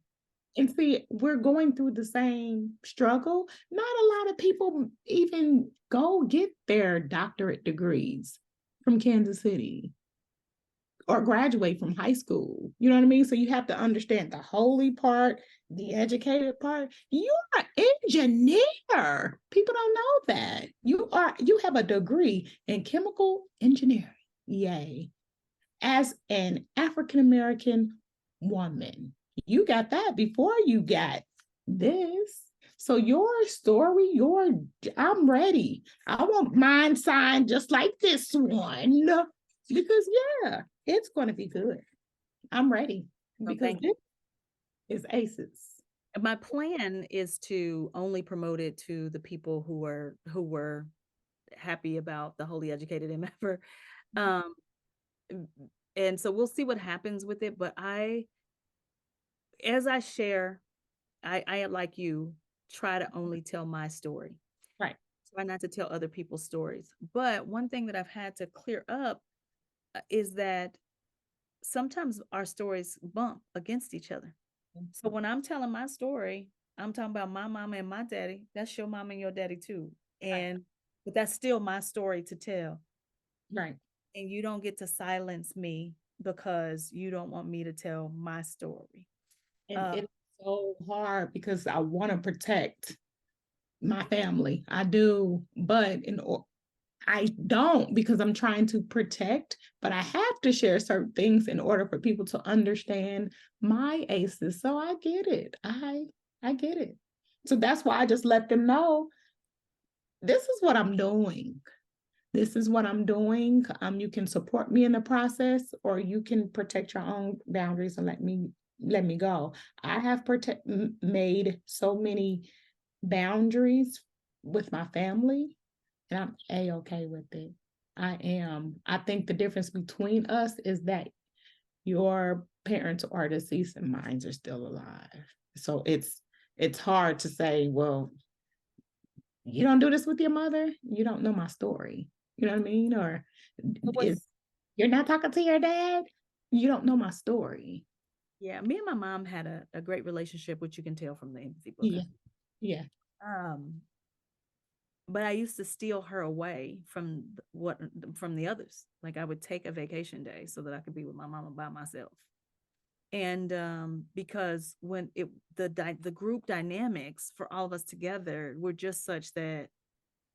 And see, we're going through the same struggle. Not a lot of people even go get their doctorate degrees from Kansas City or graduate from high school. You know what I mean? So you have to understand the holy part, the educated part. You are an engineer. People don't know that. You have a degree in chemical engineering. Yay. As an African American woman, you got that before you got this. So your story, I'm ready. I want mine signed just like this one, because yeah, it's going to be good. I'm ready, So because thank this is aces. my plan is to only promote it to the people who were happy about the Holy Educated MFer. Um, and so we'll see what happens with it. But as I share, I like you, try to only tell my story. Right. Try not to tell other people's stories. But one thing that I've had to clear up is that sometimes our stories bump against each other. So when I'm telling my story, I'm talking about my mama and my daddy. That's your mama and your daddy too. Right. But that's still my story to tell. Right. And you don't get to silence me because you don't want me to tell my story. And Uh, it's so hard because I want to protect my family. I do, but I don't, because I'm trying to protect, but I have to share certain things in order for people to understand my aces. So I get it. I get it. So that's why I just let them know this is what I'm doing. This is what I'm doing. You can support me in the process, or you can protect your own boundaries and let me go. I have made so many boundaries with my family, and I'm a-okay with it. I am. I think the difference between us is that your parents are deceased and mine are still alive. So it's hard to say, well, you don't do this with your mother, you don't know my story. You know what I mean? Or but is you're not talking to your dad, you don't know my story. yeah, me and my mom had a great relationship, which you can tell from the empathy book. Yeah, yeah, Um, but I used to steal her away from the others. Like I would take a vacation day so that I could be with my mama by myself. And because when the group dynamics for all of us together were just such that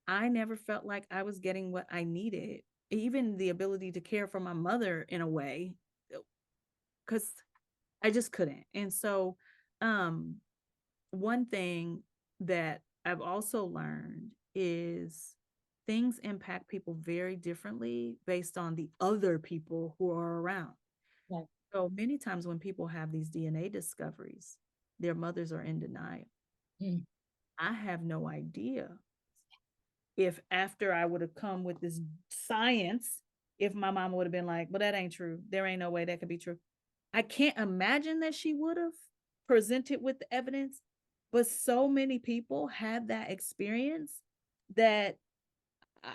I never felt like I was getting what I needed, even the ability to care for my mother in a way, because I just couldn't. And so, um, one thing that I've also learned is things impact people very differently based on the other people who are around. yeah. So many times when people have these DNA discoveries, their mothers are in denial. Mm. I have no idea if after I would have come with this science, if my mama would have been like, well, that ain't true. There ain't no way that could be true. I can't imagine that she would have presented with the evidence, but so many people have that experience that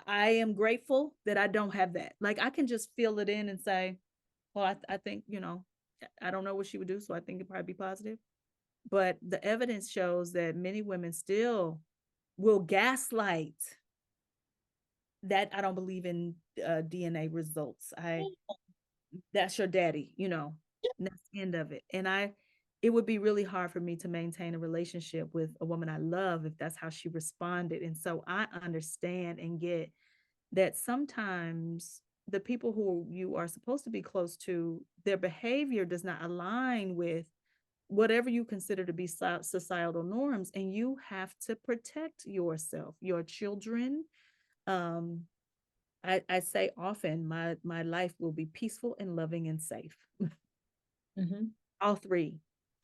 I am grateful that I don't have that. Like I can just feel it in and say, well, I think, I don't know what she would do. So I think it'd probably be positive. But the evidence shows that many women still will gaslight that. I don't believe in DNA results. That's your daddy, and that's the end of it. And it would be really hard for me to maintain a relationship with a woman I love if that's how she responded. And so I understand and get that sometimes the people who you are supposed to be close to, their behavior does not align with whatever you consider to be societal norms, and you have to protect yourself, your children. um I say often my life will be peaceful and loving and safe. Mm-hmm. All three.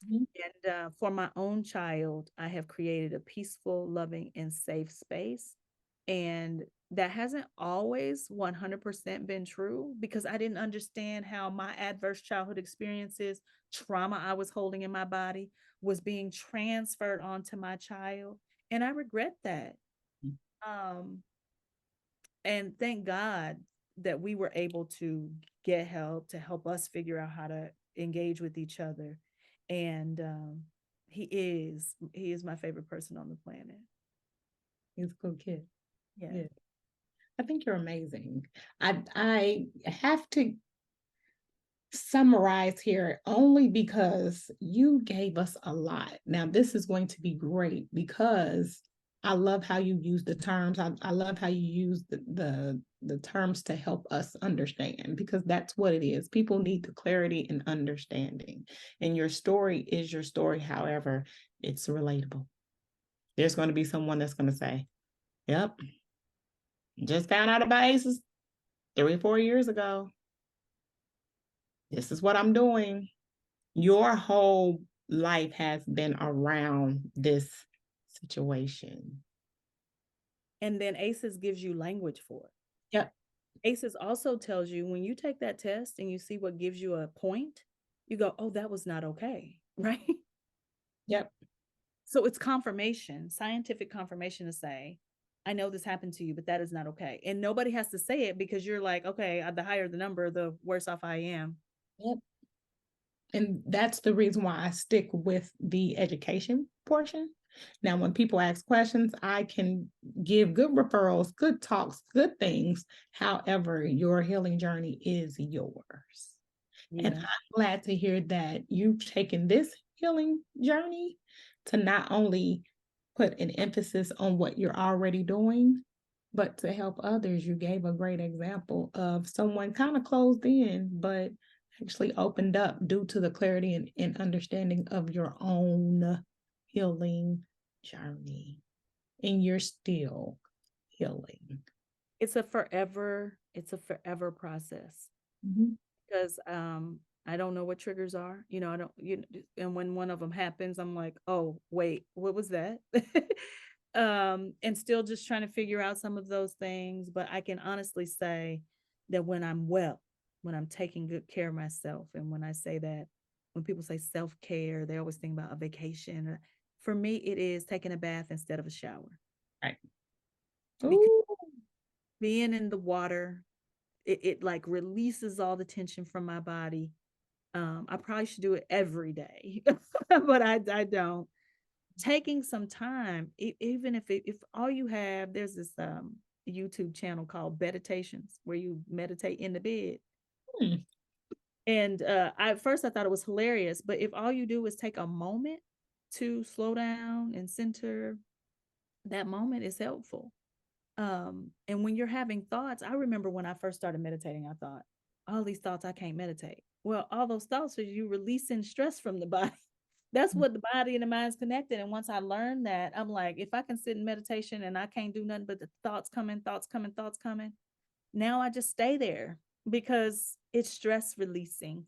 Mm-hmm. And for my own child, I have created a peaceful, loving, and safe space. And that hasn't always 100% been true because I didn't understand how my adverse childhood experiences, trauma I was holding in my body, was being transferred onto my child. And I regret that. Um, and thank God that we were able to get help to help us figure out how to engage with each other. And he is my favorite person on the planet. He's a cool kid. Yeah. Yeah. I think you're amazing. I have to summarize here only because you gave us a lot. Now, this is going to be great because I love how you use the terms. I love how you use the terms to help us understand because that's what it is. People need the clarity and understanding. And your story is your story. However, it's relatable. There's going to be someone that's going to say, yep, just found out about ACEs 3 or 4 years ago. This is what I'm doing. Your whole life has been around this situation. And then ACEs gives you language for it. Yep. ACEs also tells you when you take that test and you see what gives you a point, you go, oh, that was not okay. Right. Yep. So it's confirmation, scientific confirmation to say, I know this happened to you, but that is not okay. And nobody has to say it because you're like, okay, the higher the number, the worse off I am. Yep. And that's the reason why I stick with the education portion. Now, when people ask questions, I can give good referrals, good talks, good things. However, your healing journey is yours. And Yeah. I'm glad to hear that you've taken this healing journey to not only put an emphasis on what you're already doing, but to help others. You gave a great example of someone kind of closed in, but actually opened up due to the clarity and understanding of your own healing journey. And you're still healing. It's a forever process Mm-hmm. because I don't know what triggers are. I don't and when one of them happens, I'm like, oh, wait, what was that? And still just trying to figure out some of those things. But I can honestly say that when I'm well, when I'm taking good care of myself, and when I say that, when people say self-care, they always think about a vacation. For me, it is taking a bath instead of a shower. Right. Because Ooh. being in the water, it like releases all the tension from my body. I probably should do it every day, but I don't. Taking some time, even if all you have, there's this YouTube channel called Meditations where you meditate in the bed. Hmm. And at first I thought it was hilarious, but if all you do is take a moment to slow down and center, that moment is helpful. And when you're having thoughts, I remember when I first started meditating, I thought, all these thoughts, I can't meditate. Well, all those thoughts are you releasing stress from the body. That's what the body and the mind's connected. And once I learned that, I'm like, if I can sit in meditation and I can't do nothing but the thoughts coming, thoughts coming, thoughts coming, now I just stay there because it's stress releasing.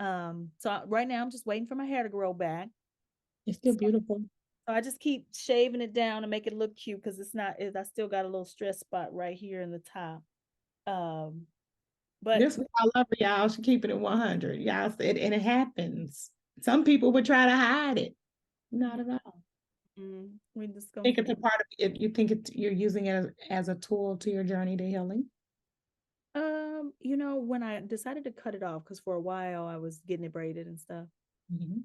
Right now I'm just waiting for my hair to grow back. It's still beautiful. So I just keep shaving it down and make it look cute because I still got a little stress spot right here in the top. Um, but This is why I love her, y'all. She keeping it 100. Y'all said, and it happens. Some people would try to hide it. Not at all. we just gonna Think it's a part of it. You think it's you're using it as a tool to your journey to healing. when I decided to cut it off, because for a while I was getting it braided and stuff. Mhm.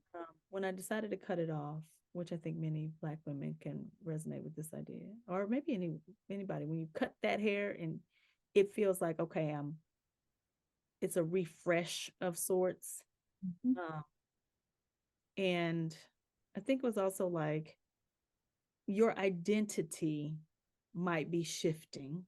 When I decided to cut it off, which I think many Black women can resonate with this idea, or maybe anybody, when you cut that hair and it feels like, okay, it's a refresh of sorts. Mhm. Um, and I think it was also like your identity might be shifting,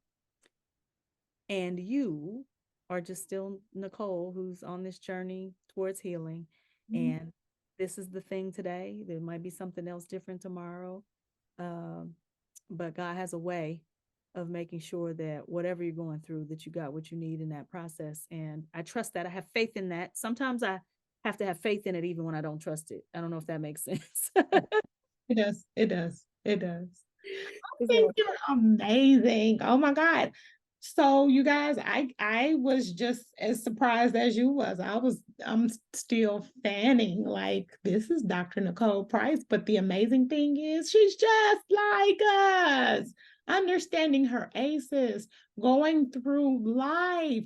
and you are just still Nicole, who's on this journey towards healing. Mhm. And this is the thing today. There might be something else different tomorrow. Um, but God has a way of making sure that whatever you're going through, that you got what you need in that process. And I trust that. I have faith in that. Sometimes I have to have faith in it even when I don't trust it. I don't know if that makes sense. It does. It does. It does. Think So, you're amazing. Oh my God. So you guys, I was just as surprised as you was. I'm still fanning like this is Dr. Nicole Price, but the amazing thing is she's just like us, understanding her aces, going through life,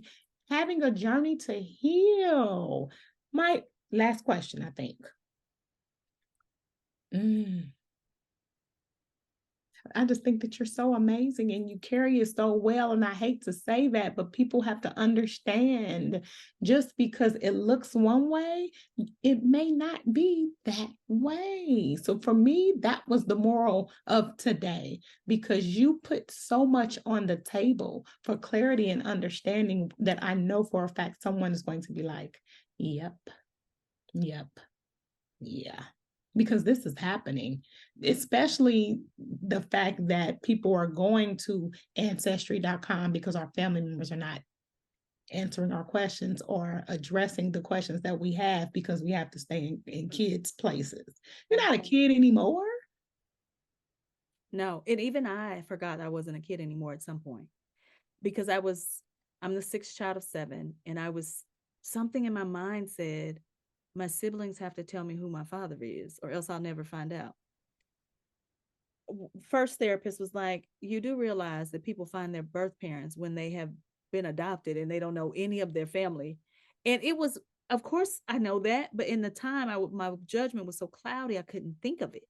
having a journey to heal. My last question, I think. Mm. I just think that you're so amazing and you carry it so well. And I hate to say that, but people have to understand just because it looks one way, it may not be that way. So for me, that was the moral of today because you put so much on the table for clarity and understanding that I know for a fact someone is going to be like, yep, yep. Yeah, because this is happening, especially the fact that people are going to ancestry.com because our family members are not answering our questions or addressing the questions that we have because we have to stay in kids' places. You're not a kid anymore. no, and even I forgot I wasn't a kid anymore at some point because I'm the sixth child of seven, and something in my mind said, my siblings have to tell me who my father is, or else I'll never find out. First therapist was like, you do realize that people find their birth parents when they have been adopted and they don't know any of their family. And it was, of course, I know that, but in the time, my judgment was so cloudy, I couldn't think of it.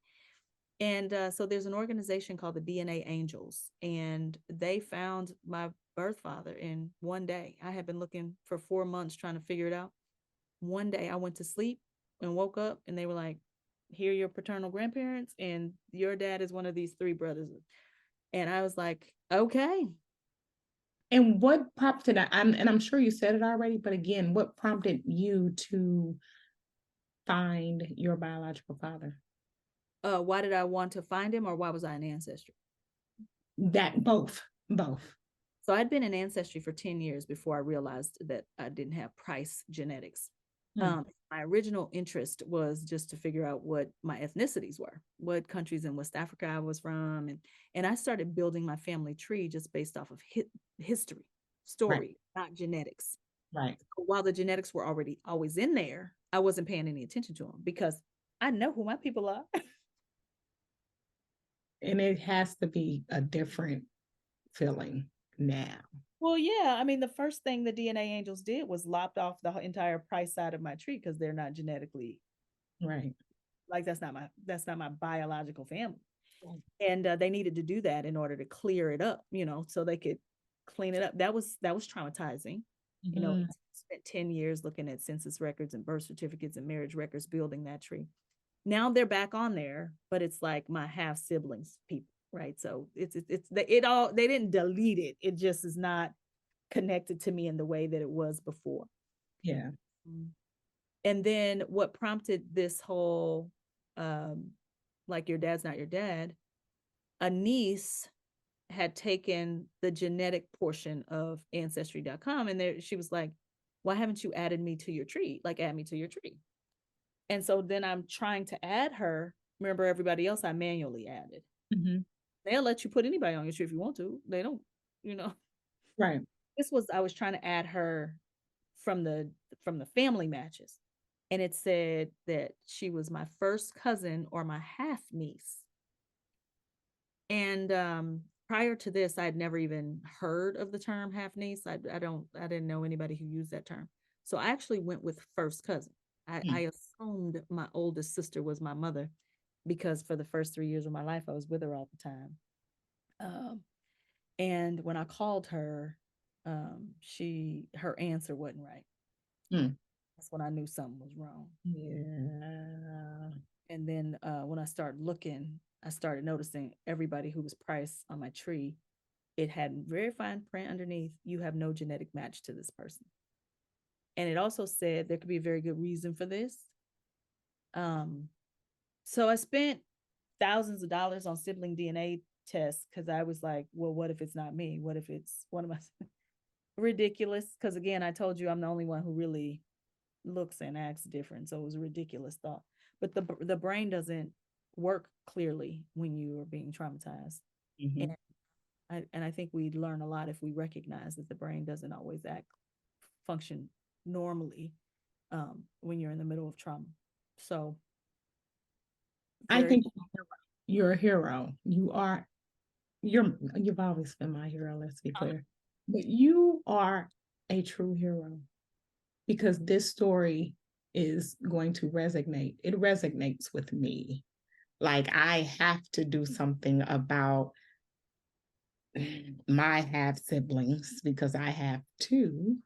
And so there's an organization called the DNA Angels, and they found my birth father in one day. I had been looking for 4 months trying to figure it out. One day I went to sleep and woke up, and they were like, here are your paternal grandparents, and your dad is one of these three brothers. And I was like, okay. And what prompted and I'm sure you said it already, but again, what prompted you to find your biological father? Why did I want to find him, or why was I an ancestry? That both. So I'd been in Ancestry for 10 years before I realized that I didn't have Price genetics. Hmm. My original interest was just to figure out what my ethnicities were, what countries in West Africa I was from. And I started building my family tree just based off of history, Right, story, not genetics. right. While the genetics were already always in there, I wasn't paying any attention to them because I know who my people are. And it has to be a different feeling now. Well, yeah. I mean, the first thing the DNA Angels did was lopped off the entire Price side of my tree because they're not genetically, Right. like, that's not my biological family. And they needed to do that in order to clear it up, so they could clean it up. That was traumatizing. Mm-hmm. Spent 10 years looking at census records and birth certificates and marriage records, building that tree. Now they're back on there, but it's like my half siblings people, right? So they didn't delete it. It just is not connected to me in the way that it was before. Yeah. And then what prompted this whole, um, like, your dad's not your dad, a niece had taken the genetic portion of ancestry.com, and there she was like, why haven't you added me to your tree? Like, add me to your tree. And so then I'm trying to add her, Remember, everybody else I manually added. Mhm. They'll let you put anybody on your tree if you want to. They don't, you know. Right. This was I was trying to add her from the family matches, and it said that she was my first cousin or my half niece. And prior to this, I'd never even heard of the term half niece. I didn't know anybody who used that term. So I actually went with first cousin. I Mm. assumed my oldest sister was my mother because for the first 3 years of my life, I was with her all the time. Um, and when I called her, her answer wasn't right. Mm. That's when I knew something was wrong. Yeah. And then when I started looking, I started noticing everybody who was Price on my tree. It had very fine print underneath. You have no genetic match to this person. And it also said there could be a very good reason for this. Um, so I spent thousands of dollars on sibling DNA tests because I was like, well, what if it's not me? What if it's one of my ridiculous? Because again, I told you I'm the only one who really looks and acts different. So it was a ridiculous thought. But the brain doesn't work clearly when you are being traumatized. Mhm. And I think we learn a lot if we recognize that the brain doesn't always function normally when you're in the middle of trauma. So I very think you're a hero. You've always been my hero, let's be clear. But you are a true hero because this story is going to resonate. It resonates with me. Like I have to do something about my half siblings because I have two.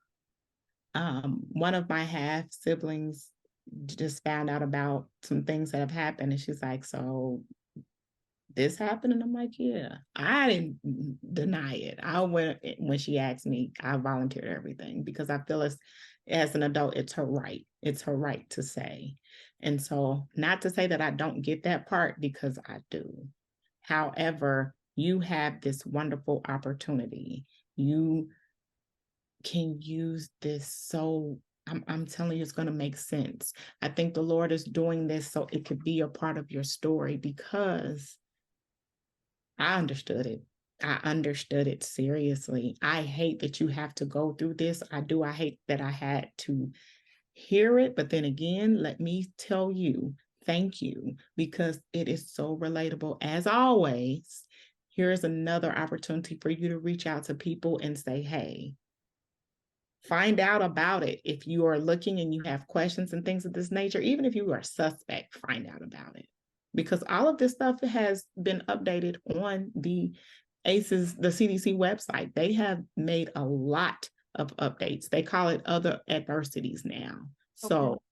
One of my half siblings just found out about some things that have happened, and she's like, "So this happened?" And I'm like, "Yeah." I didn't deny it. I went when she asked me. I volunteered everything because I feel as an adult, it's her right. It's her right to say. And so, not to say that I don't get that part because I do. However, you have this wonderful opportunity. You can use this so I'm telling you, it's going to make sense. I think the Lord is doing this so it could be a part of your story because I understood it. I understood it seriously. I hate that you have to go through this. I do. I hate that I had to hear it. But then again, let me tell you, thank you, because it is so relatable. As always, here's another opportunity for you to reach out to people and say, hey, find out about it. If you are looking and you have questions and things of this nature, even if you are suspect, find out about it. Because all of this stuff has been updated on the the CDC website. They have made a lot of updates. They call it other adversities now. okay. So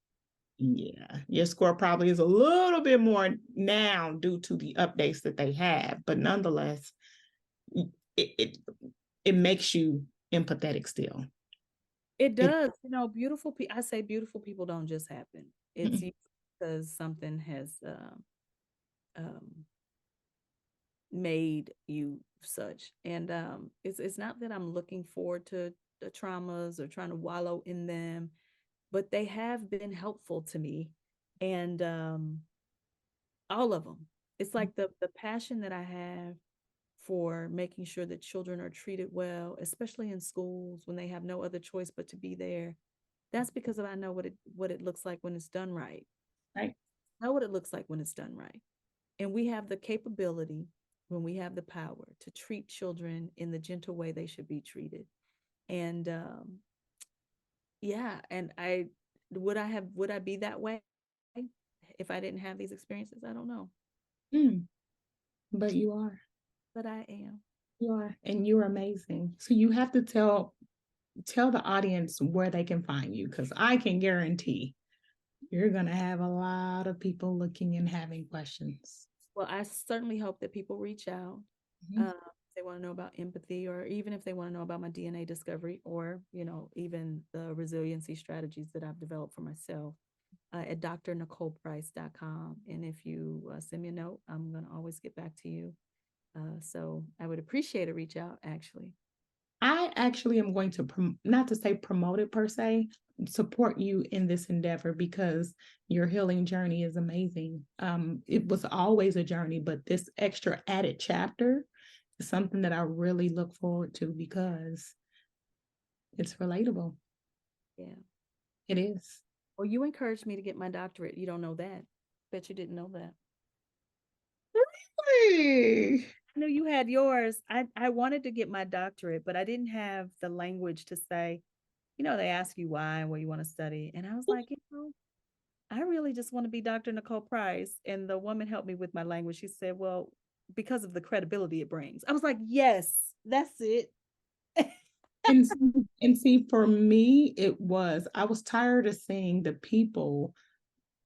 yeah, your score probably is a little bit more now due to the updates that they have, but nonetheless, it it, it makes you empathetic still. It It, does. Beautiful people. I say beautiful people don't just happen. It's because something has um, made you such. And it's not that I'm looking forward to the traumas or trying to wallow in them, but they have been helpful to me. And all of them. It's like the passion that I have for making sure that children are treated well, especially in schools when they have no other choice but to be there. That's because I know what it looks like when it's done right. right. I know what it looks like when it's done right. And we have the capability, when we have the power, to treat children in the gentle way they should be treated. And yeah, and would I be that way if I didn't have these experiences? I don't know, Mm, but you are. but I am. You are. And you're amazing. So you have to tell the audience where they can find you because I can guarantee you're gonna have a lot of people looking and having questions. Well, I certainly hope that people reach out. Mhm. If they want to know about empathy, or even if they want to know about my DNA discovery, or even the resiliency strategies that I've developed for myself at drnicoleprice.com. And if you send me a note, I'm going to always get back to you. So I would appreciate a reach out, actually. I actually am going to, not to say promote it per se, support you in this endeavor because your healing journey is amazing. It was always a journey, but this extra added chapter is something that I really look forward to because it's relatable. Yeah. It is. Well, you encouraged me to get my doctorate. You don't know that. Bet you didn't know that. Really? I knew you had yours. I wanted to get my doctorate, but I didn't have the language to say, they ask you why and what you want to study. And I was like, I really just want to be Dr. Nicole Price. And the woman helped me with my language. She said, well, because of the credibility it brings. I was like, yes, that's it. and see, for me, I was tired of seeing the people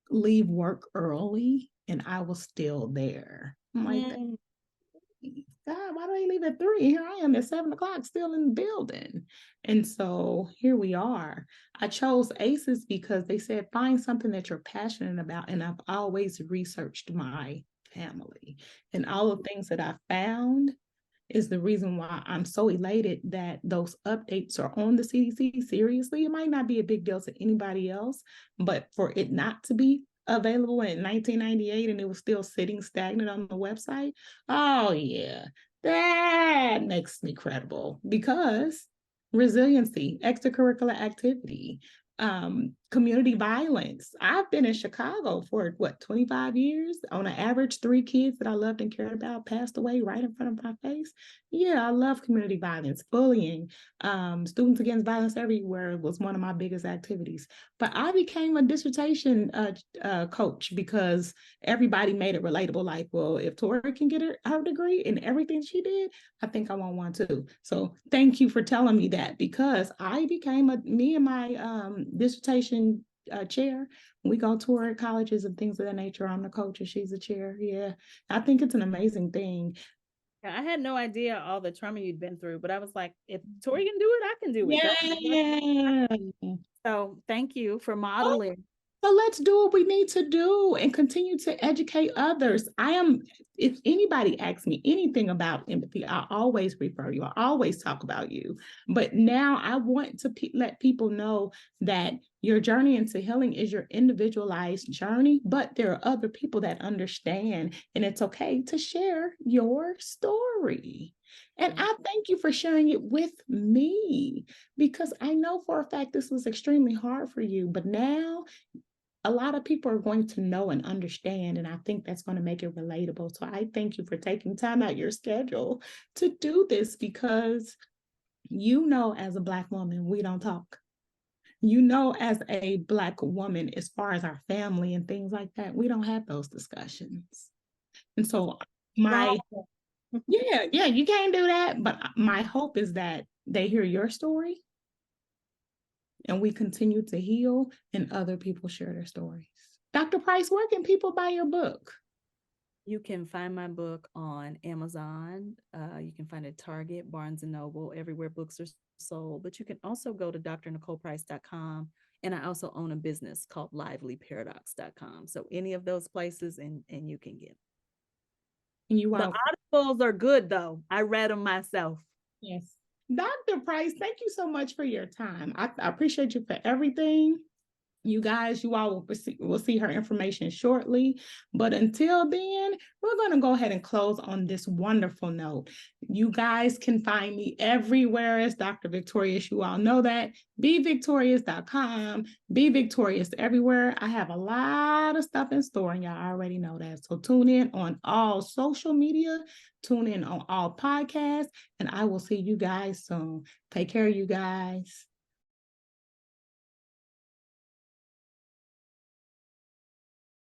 leave work early and I was still there. I'm like, God, why do they leave at 3? Here I am at 7 o'clock still in the building. And so here we are. I chose ACEs because they said find something that you're passionate about. And I've always researched my family and all the things that I found is the reason why I'm so elated that those updates are on the CDC. Seriously, it might not be a big deal to anybody else, but for it not to be available in 1998 and it was still sitting stagnant on the website, oh yeah, that makes me credible because resiliency, extracurricular activity, community violence. I've been in Chicago for 25 years. On an average, 3 kids that I loved and cared about passed away right in front of my face. Yeah, I love community violence, bullying, students against violence everywhere was one of my biggest activities. But I became a dissertation coach because everybody made it relatable. Like, well, if Torie can get her degree in everything she did, I think I want one too. So thank you for telling me that because I became me and my dissertation chair. We go tour colleges and things of that nature. I'm the coach and she's the chair. Yeah, I think it's an amazing thing. I had no idea all the trauma you'd been through, but I was like, if Torie can do it, I can do it. Yeah. So thank you for Oh, modeling. so let's do what we need to do and continue to educate others. If anybody asks me anything about empathy, I always refer you. I always talk about you. But now I want to let people know that your journey into healing is your individualized journey, but there are other people that understand, and it's okay to share your story. And I thank you for sharing it with me because I know for a fact this was extremely hard for you, but now a lot of people are going to know and understand, and I think that's going to make it relatable. So I thank you for taking time out your schedule to do this because as a Black woman, we don't talk. As a Black woman, as far as our family and things like that, we don't have those discussions. And so you can't do that. But my hope is that they hear your story and we continue to heal and other people share their stories. Dr. Price, where can people buy your book? You can find my book on Amazon. You can find it at Target, Barnes & Noble, everywhere books are sold. But you can also go to drnicoleprice.com. And I also own a business called livelyparadox.com. So any of those places and you can get. The articles are good, though. I read them myself. Yes. Dr. Price, thank you so much for your time. I appreciate you for everything. You guys, you all will see her information shortly. But until then, we're going to go ahead and close on this wonderful note. You guys can find me everywhere as Dr. VicTORIEus. You all know that. BeVictorious.com. Be Victorious everywhere. I have a lot of stuff in store, and y'all already know that. So tune in on all social media. Tune in on all podcasts, and I will see you guys soon. Take care, you guys.